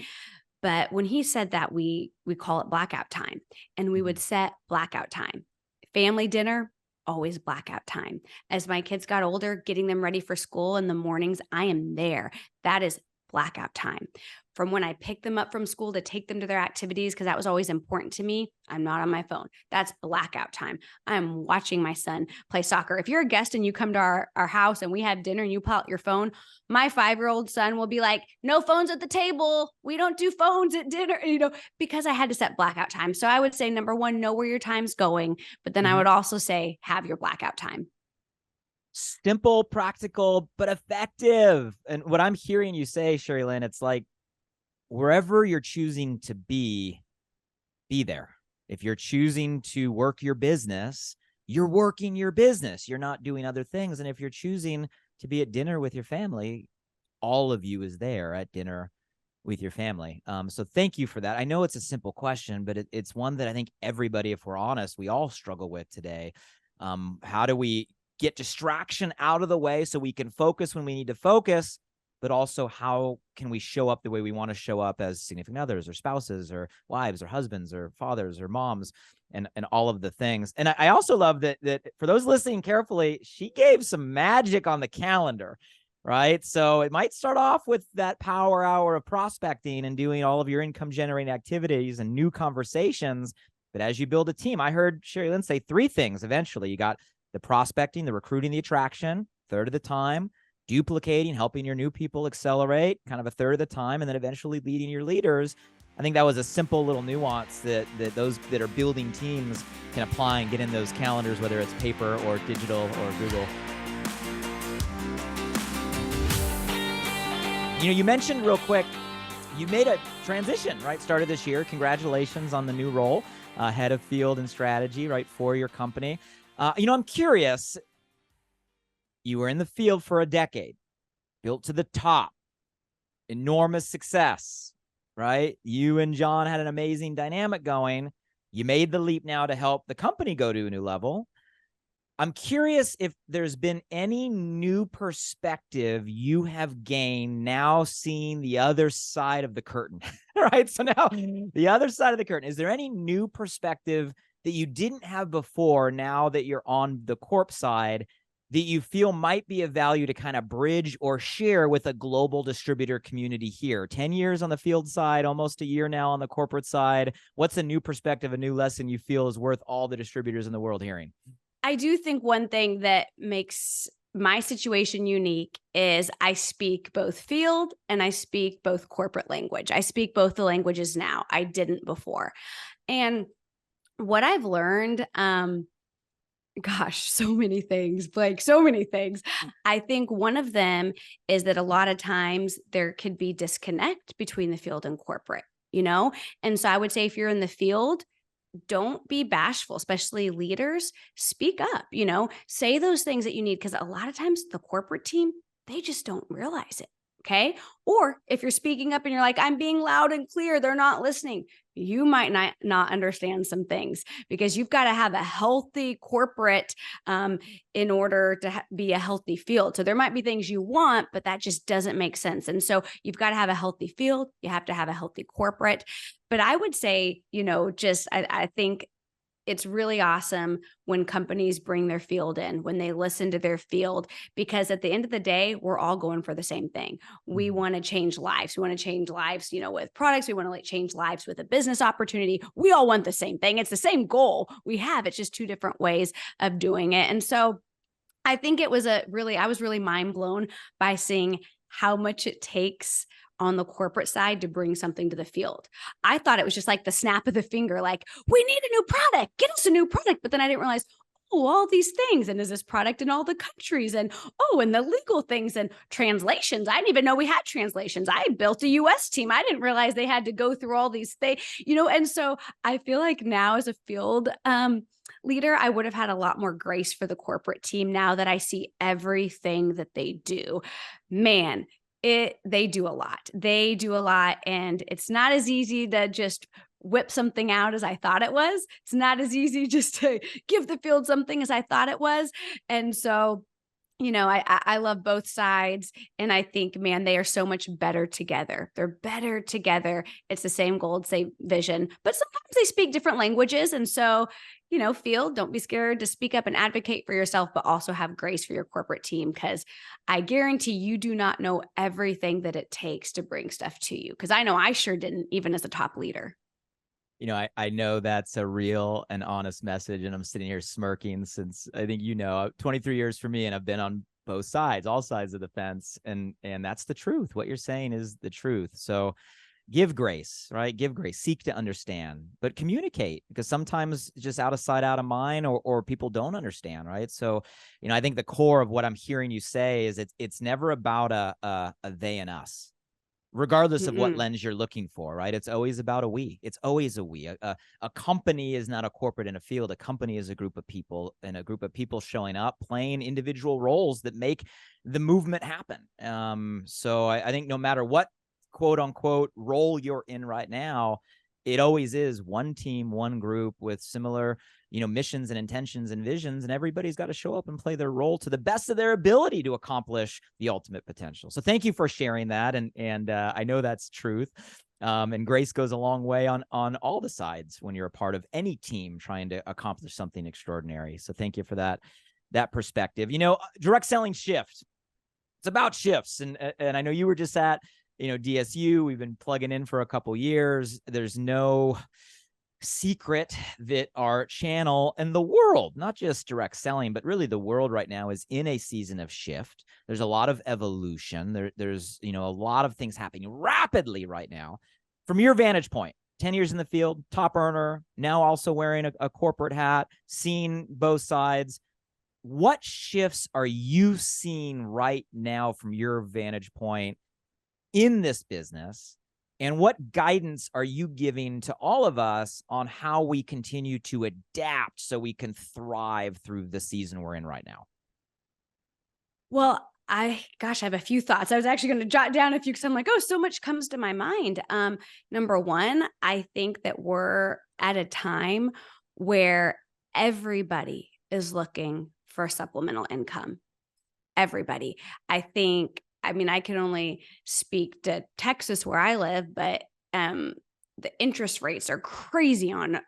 But when he said that, we call it blackout time, and we would set blackout time. Family dinner, always blackout time. As my kids got older, getting them ready for school in the mornings, I am there. That is blackout time. From when I pick them up from school to take them to their activities, because that was always important to me, I'm not on my phone. That's blackout time. I'm watching my son play soccer. If you're a guest and you come to our house and we have dinner and you pull out your phone, my 5-year-old son will be like, no phones at the table. We don't do phones at dinner, because I had to set blackout time. So I would say, number one, know where your time's going. But then I would also say, have your blackout time. Simple, practical, but effective. And what I'm hearing you say, SheriLynn, it's like wherever you're choosing to be there. If you're choosing to work your business, you're working your business. You're not doing other things. And if you're choosing to be at dinner with your family, all of you is there at dinner with your family. So thank you for that. I know it's a simple question, but it's one that I think everybody, if we're honest, we all struggle with today. How do we get distraction out of the way so we can focus when we need to focus, but also how can we show up the way we want to show up as significant others or spouses or wives or husbands or fathers or moms and all of the things. And I also love that for those listening carefully, she gave some magic on the calendar, right? So it might start off with that power hour of prospecting and doing all of your income generating activities and new conversations. But as you build a team, I heard SheriLynn say 3 things eventually. You got the prospecting, the recruiting, the attraction, third of the time, duplicating, helping your new people accelerate, kind of a third of the time, and then eventually leading your leaders. I think that was a simple little nuance that those that are building teams can apply and get in those calendars, whether it's paper or digital or Google. You mentioned real quick, you made a transition, right? Started this year. Congratulations on the new role, head of field and strategy, right, for your company. I'm curious, you were in the field for a decade, built to the top, enormous success, right? You and John had an amazing dynamic going. You made the leap now to help the company go to a new level. I'm curious if there's been any new perspective you have gained now seeing the other side of the curtain, right? So now the other side of the curtain, is there any new perspective that you didn't have before now that you're on the corp side that you feel might be of value to kind of bridge or share with a global distributor community here? 10 years on the field side, almost a year now on the corporate side. What's a new perspective, a new lesson you feel is worth all the distributors in the world hearing? I do think one thing that makes my situation unique is I speak both field and I speak both corporate language. I speak both the languages now. I didn't before. And what I've learned, gosh, so many things, like so many things. I think one of them is that a lot of times there could be disconnect between the field and corporate, you know? And so I would say if you're in the field, don't be bashful, especially leaders. Speak up, say those things that you need, because a lot of times the corporate team, they just don't realize it. Okay. Or if you're speaking up and you're like, I'm being loud and clear, they're not listening. You might not understand some things, because you've got to have a healthy corporate in order to be a healthy field. So there might be things you want, but that just doesn't make sense. And so you've got to have a healthy field. You have to have a healthy corporate. But I would say, I think it's really awesome when companies bring their field in, when they listen to their field, because at the end of the day, we're all going for the same thing. We want to change lives. We want to change lives, with products. We want to change lives with a business opportunity. We all want the same thing. It's the same goal we have. It's just two different ways of doing it. And so I think I was really mind blown by seeing how much it takes on the corporate side to bring something to the field. I thought it was just like the snap of the finger, like, we need a new product, get us a new product. But then I didn't realize, all these things. And is this product in all the countries? And and the legal things and translations. I didn't even know we had translations. I built a US team. I didn't realize they had to go through all these things, and so I feel like now as a field leader, I would have had a lot more grace for the corporate team now that I see everything that they do. Man, they do a lot. They do a lot, and it's not as easy to just whip something out as I thought it was. It's not as easy just to give the field something as I thought it was. And so, I love both sides, and I think, man, they are so much better together. They're better together. It's the same goal, same vision, but sometimes they speak different languages. And so, field, don't be scared to speak up and advocate for yourself, but also have grace for your corporate team, because I guarantee you do not know everything that it takes to bring stuff to you. Because I know I sure didn't, even as a top leader. I know that's a real and honest message, and I'm sitting here smirking since I think 23 years for me, and I've been on both sides, all sides of the fence, and that's the truth. What you're saying is the truth. So give grace, right? Give grace, seek to understand, but communicate, because sometimes just out of sight, out of mind, or people don't understand, right? So, I think the core of what I'm hearing you say is it's never about a they and us, regardless of what lens you're looking for, right? It's always about a we. It's always a we. A company is not a corporate in a field. A company is a group of people, and a group of people showing up, playing individual roles that make the movement happen. So I think no matter what quote unquote role you're in right now, it always is one team, one group with similar missions and intentions and visions, and everybody's got to show up and play their role to the best of their ability to accomplish the ultimate potential. So thank you for sharing that, and I know that's truth. And grace goes a long way on all the sides when you're a part of any team trying to accomplish something extraordinary. So thank you for that perspective. Direct selling shift. It's about shifts, and I know you were just at DSU. We've been plugging in for a couple years. There's no secret that our channel and the world, not just direct selling, but really the world right now, is in a season of shift. There's a lot of evolution. There's a lot of things happening rapidly right now. From your vantage point, 10 years in the field, top earner, now also wearing a corporate hat, seeing both sides. What shifts are you seeing right now from your vantage point in this business? And what guidance are you giving to all of us on how we continue to adapt so we can thrive through the season we're in right now? Well, Gosh, I have a few thoughts. I was actually going to jot down a few because I'm like, oh, so much comes to my mind. Number one, I think that we're at a time where everybody is looking for supplemental income. Everybody. I mean, I can only speak to Texas where I live, but the interest rates are crazy on,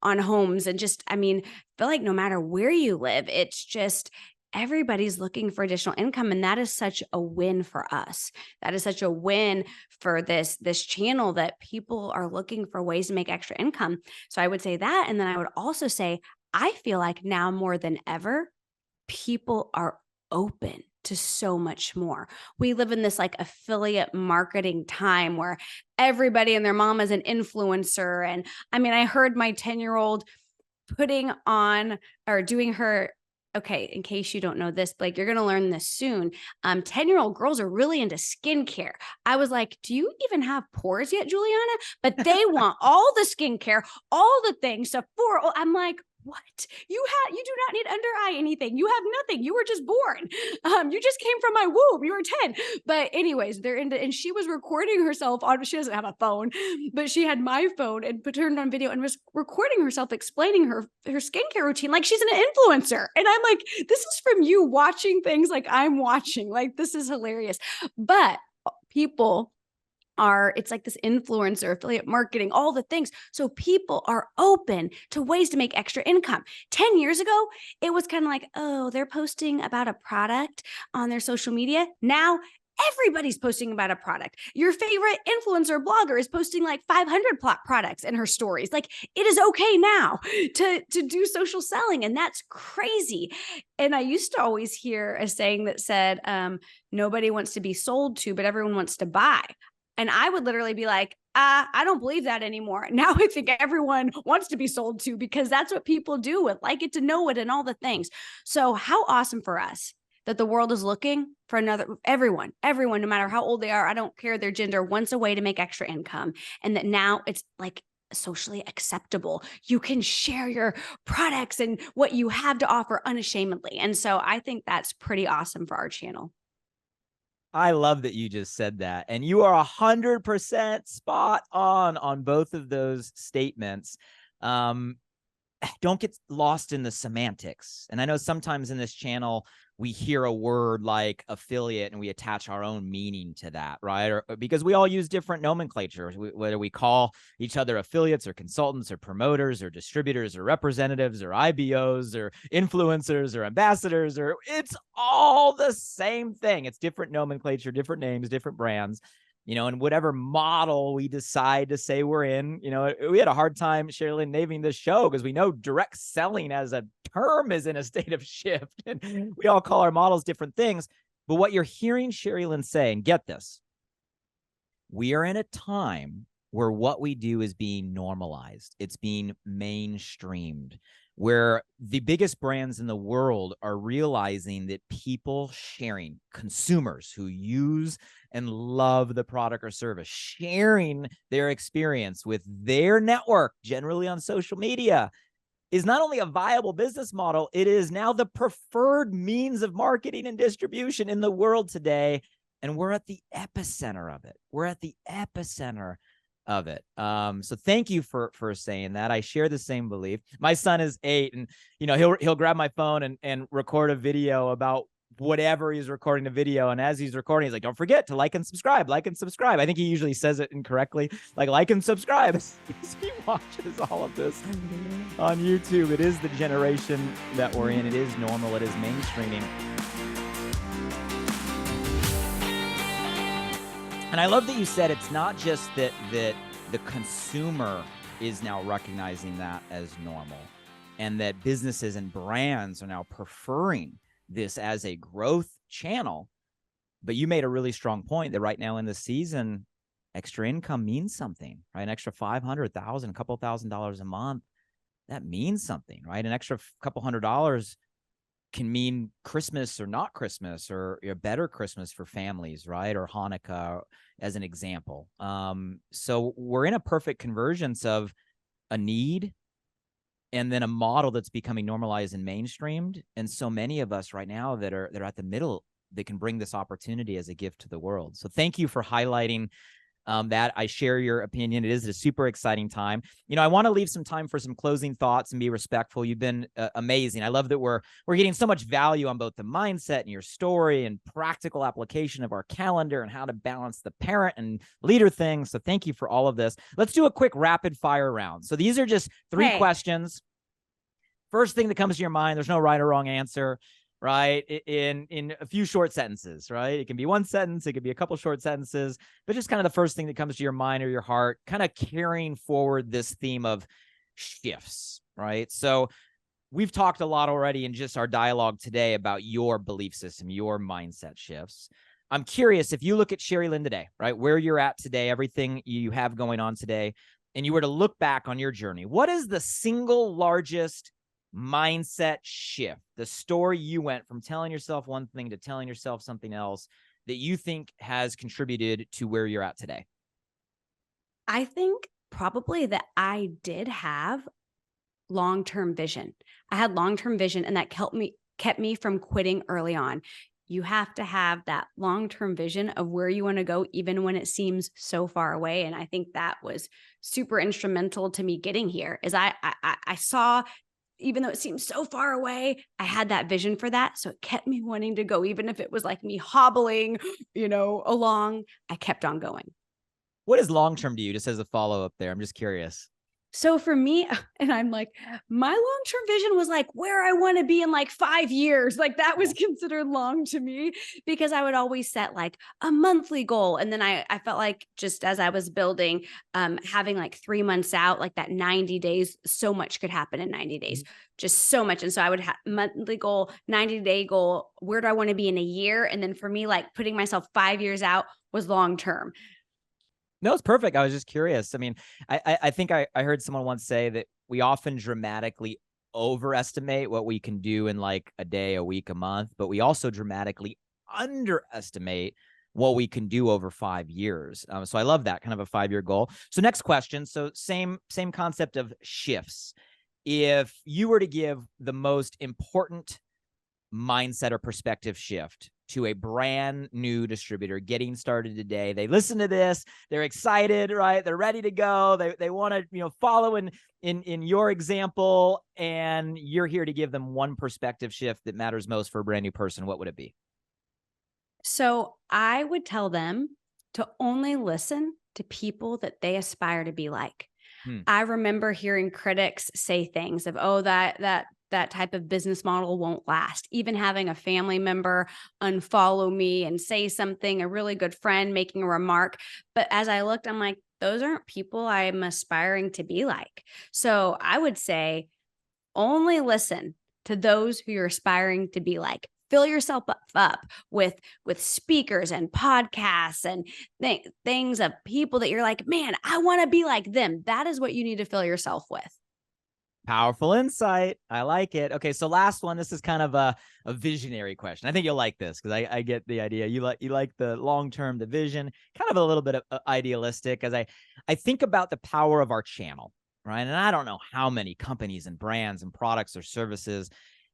on homes. And just, I mean, I feel like no matter where you live, it's just everybody's looking for additional income. And that is such a win for us. That is such a win for this channel, that people are looking for ways to make extra income. So I would say that. And then I would also say, I feel like now more than ever, people are open to so much more. We live in this like affiliate marketing time where everybody and their mom is an influencer. And I mean, I heard my 10-year-old putting on or doing her, okay, in case you don't know this, Blake, you're going to learn this soon. 10-year-old girls are really into skincare. I was like, do you even have pores yet, Juliana? But they want all the skincare, all the things. Sephora. I'm like, what? You do not need under eye anything. You have nothing. You were just born. You just came from my womb. You were 10. But anyways, they're into, and she was recording herself on, she doesn't have a phone, but she had my phone and turned on video and was recording herself explaining her skincare routine like she's an influencer. And I'm like, this is from you watching things like I'm watching. Like, this is hilarious. But people it's like this influencer, affiliate marketing, all the things. So people are open to ways to make extra income. 10 years ago, it was kind of like, oh, they're posting about a product on their social media. Now everybody's posting about a product. Your favorite influencer blogger is posting like 500 products in her stories. Like, it is okay now to do social selling. And that's crazy. And I used to always hear a saying that said, nobody wants to be sold to, but everyone wants to buy. And I would literally be like, I don't believe that anymore. Now I think everyone wants to be sold to, because that's what people do with like it to know it and all the things. So how awesome for us that the world is looking for everyone, no matter how old they are, I don't care their gender, wants a way to make extra income. And that now it's like socially acceptable. You can share your products and what you have to offer unashamedly. And so I think that's pretty awesome for our channel. I love that you just said that. And you are 100% spot on both of those statements. Don't get lost in the semantics. And I know sometimes in this channel, we hear a word like affiliate and we attach our own meaning to that, right? Or because we all use different nomenclature, whether we call each other affiliates or consultants or promoters or distributors or representatives or IBOs or influencers or ambassadors, or it's all the same thing. It's different nomenclature, different names, different brands. And whatever model we decide to say we're in, we had a hard time, SheriLynn, naming this show because we know direct selling as a term is in a state of shift, and we all call our models different things. But what you're hearing SheriLynn say, and get this, we are in a time where what we do is being normalized. It's being mainstreamed, where the biggest brands in the world are realizing that people sharing, consumers who use and love the product or service, sharing their experience with their network, generally on social media, is not only a viable business model, it is now the preferred means of marketing and distribution in the world today. And we're at the epicenter of it. We're at the epicenter of it. So thank you for saying that. I share the same belief. My son is 8, and he'll grab my phone and record a video about whatever he's recording the video. And as he's recording, he's like, don't forget to like and subscribe. I think he usually says it incorrectly, like and subscribe. He watches all of this on YouTube. It is the generation that we're in. It is normal. It is mainstreaming. And I love that you said it's not just that the consumer is now recognizing that as normal, and that businesses and brands are now preferring this as a growth channel. But you made a really strong point that right now in the season, extra income means something, right? An extra $500,000, a couple $1,000s a month, that means something, right? An extra couple $100 can mean Christmas or not Christmas, or a better Christmas for families, right? Or Hanukkah as an example. So we're in a perfect convergence of a need and then a model that's becoming normalized and mainstreamed. And so many of us right now that are at the middle that can bring this opportunity as a gift to the world. So thank you for highlighting that. I share your opinion. It is a super exciting time. I want to leave some time for some closing thoughts and be respectful. You've been amazing. I love that we're getting so much value on both the mindset and your story and practical application of our calendar and how to balance the parent and leader thing. So thank you for all of this. Let's do a quick rapid fire round. So these are just 3 questions. First thing that comes to your mind, there's no right or wrong answer, right? In a few short sentences, right? It can be one sentence, it could be a couple short sentences, but just kind of the first thing that comes to your mind or your heart, kind of carrying forward this theme of shifts, right? So we've talked a lot already in just our dialogue today about your belief system, your mindset shifts. I'm curious, if you look at SheriLynn today, right, where you're at today, everything you have going on today, and you were to look back on your journey, what is the single largest mindset shift, the story you went from telling yourself one thing to telling yourself something else, that you think has contributed to where you're at today? I think probably that I did have long-term vision. I had long-term vision, and that kept me from quitting early on. You have to have that long-term vision of where you want to go, even when it seems so far away. And I think that was super instrumental to me getting here. Is I saw, even though it seemed so far away, I had that vision for that. So it kept me wanting to go, even if it was like me hobbling, along, I kept on going. What is long-term to you, just as a follow-up there? I'm just curious. So for me, and I'm like, my long-term vision was like where I want to be in like 5 years. Like that was considered long to me, because I would always set like a monthly goal. And then I felt like, just as I was building, having like 3 months out, like that 90 days, so much could happen in 90 days, just so much. And so I would have monthly goal, 90-day goal. Where do I want to be in a year? And then for me, like putting myself 5 years out was long-term. No, it's perfect. I was just curious. I mean, I think I heard someone once say that we often dramatically overestimate what we can do in like a day, a week, a month, but we also dramatically underestimate what we can do over 5 years. So I love that kind of a 5-year goal. So next question. So same concept of shifts. If you were to give the most important mindset or perspective shift to a brand new distributor getting started today, they listen to this, they're excited, right? They're ready to go. They want to, follow in your example, and you're here to give them one perspective shift that matters most for a brand new person. What would it be? So I would tell them to only listen to people that they aspire to be like. I remember hearing critics say things of, oh, that type of business model won't last. Even having a family member unfollow me and say something, a really good friend making a remark. But as I looked, I'm like, those aren't people I'm aspiring to be like. So I would say only listen to those who you're aspiring to be like. Fill yourself up with speakers and podcasts and things of people that you're like, man, I want to be like them. That is what you need to fill yourself with. Powerful insight. I like it. Okay, so last one. This is kind of a visionary question. I think you'll like this because I get the idea. You like the long term, the vision, kind of a little bit of idealistic. As I think about the power of our channel, right? And I don't know how many companies and brands and products or services,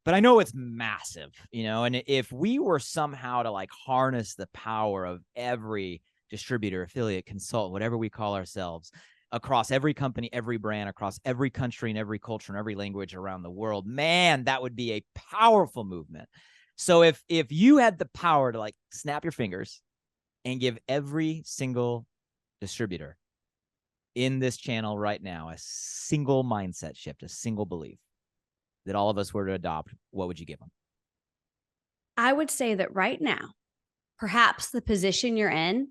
but I know it's massive, And if we were somehow to like harness the power of every distributor, affiliate, consultant, whatever we call ourselves, across every company, every brand, across every country and every culture and every language around the world, man, that would be a powerful movement. So if you had the power to like snap your fingers and give every single distributor in this channel right now a single mindset shift, a single belief that all of us were to adopt, what would you give them? I would say that right now, perhaps the position you're in,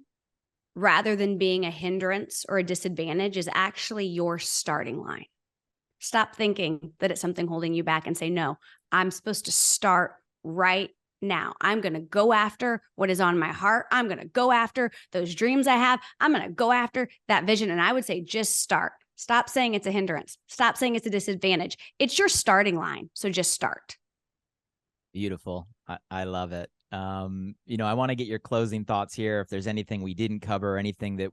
rather than being a hindrance or a disadvantage, is actually your starting line. Stop thinking that it's something holding you back and say, no, I'm supposed to start right now. I'm going to go after what is on my heart. I'm going to go after those dreams I have. I'm going to go after that vision. And I would say, just start. Stop saying it's a hindrance. Stop saying it's a disadvantage. It's your starting line. So just start. Beautiful. I love it. I want to get your closing thoughts here. If there's anything we didn't cover, anything that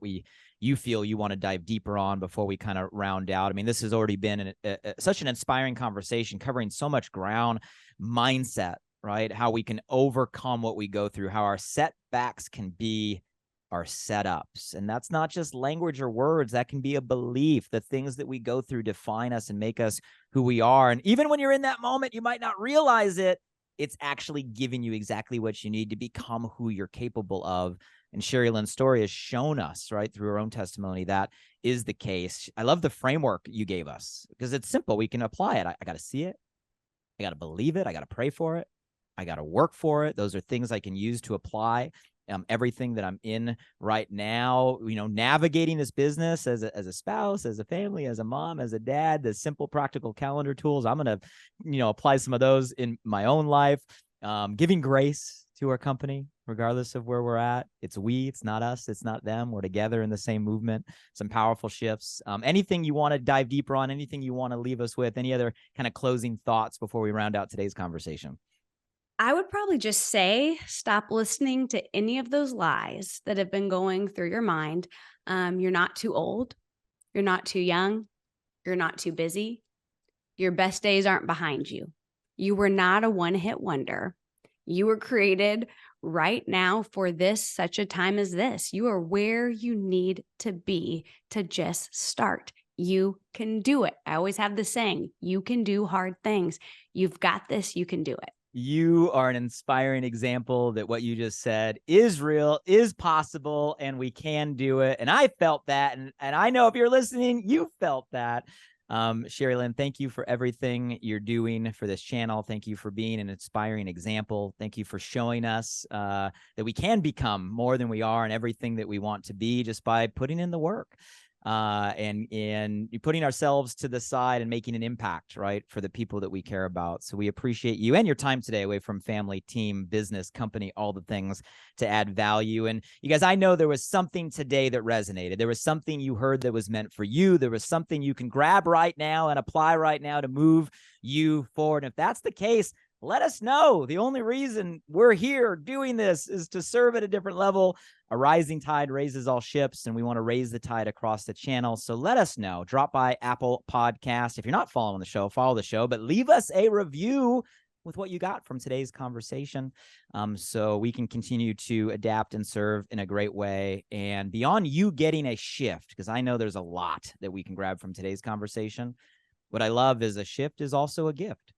you feel you want to dive deeper on before we kind of round out. I mean, this has already been such an inspiring conversation covering so much ground, mindset, right? How we can overcome what we go through, how our setbacks can be our setups. And that's not just language or words. That can be a belief. The things that we go through define us and make us who we are. And even when you're in that moment, you might not realize it. It's actually giving you exactly what you need to become who you're capable of. And SheriLynn's story has shown us, right, through her own testimony, that is the case. I love the framework you gave us because it's simple. We can apply it. I got to see it. I got to believe it. I got to pray for it. I got to work for it. Those are things I can use to apply everything that I'm in right now, navigating this business as a spouse, as a family, as a mom, as a dad, the simple practical calendar tools. I'm going to, apply some of those in my own life, giving grace to our company, regardless of where we're at. It's we, it's not us, it's not them. We're together in the same movement. Some powerful shifts. Anything you want to dive deeper on, anything you want to leave us with, any other kind of closing thoughts before we round out today's conversation? I would probably just say stop listening to any of those lies that have been going through your mind. You're not too old. You're not too young. You're not too busy. Your best days aren't behind you. You were not a one-hit wonder. You were created right now for such a time as this. You are where you need to be to just start. You can do it. I always have the saying, you can do hard things. You've got this. You can do it. You are an inspiring example that what you just said is real, is possible, and we can do it. And I felt that. And I know if you're listening, you felt that. SheriLynn, thank you for everything you're doing for this channel. Thank you for being an inspiring example. Thank you for showing us that we can become more than we are and everything that we want to be just by putting in the work. And putting ourselves to the side and making an impact, right, for the people that we care about. So we appreciate you and your time today away from family, team, business, company, all the things to add value. And you guys, I know there was something today that resonated. There was something you heard that was meant for you. There was something you can grab right now and apply right now to move you forward. And if that's the case, let us know. The only reason we're here doing this is to serve at a different level. A rising tide raises all ships, and we want to raise the tide across the channel. So let us know. Drop by Apple Podcast. If you're not following the show, follow the show, but leave us a review with what you got from today's conversation, so we can continue to adapt and serve in a great way. And beyond you getting a shift, because I know there's a lot that we can grab from today's conversation, what I love is a shift is also a gift.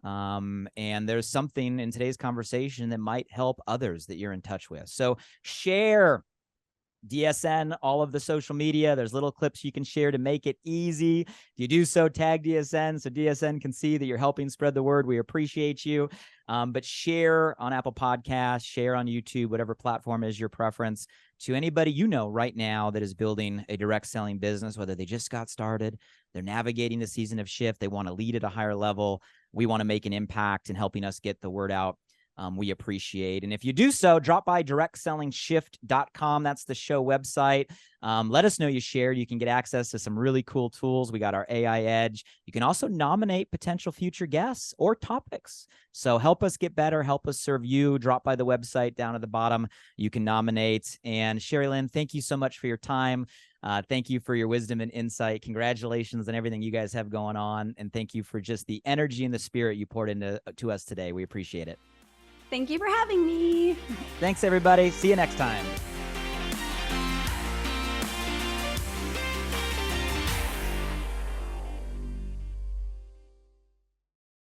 And there's something in today's conversation that might help others that you're in touch with. So share DSN, all of the social media. There's little clips you can share to make it easy. If you do so, tag DSN so DSN can see that you're helping spread the word. We appreciate you. But share on Apple Podcasts, share on YouTube, whatever platform is your preference, to anybody you know right now that is building a direct selling business, whether they just got started, they're navigating the season of shift, they want to lead at a higher level. We want to make an impact in helping us get the word out. We appreciate. And if you do so, drop by directsellingshift.com. That's the show website. Let us know you shared. You can get access to some really cool tools. We got our AI Edge. You can also nominate potential future guests or topics. So help us get better. Help us serve you. Drop by the website down at the bottom. You can nominate. And SheriLynn, thank you so much for your time. Thank you for your wisdom and insight. Congratulations on everything you guys have going on. And thank you for just the energy and the spirit you poured into us today. We appreciate it. Thank you for having me. Thanks, everybody. See you next time.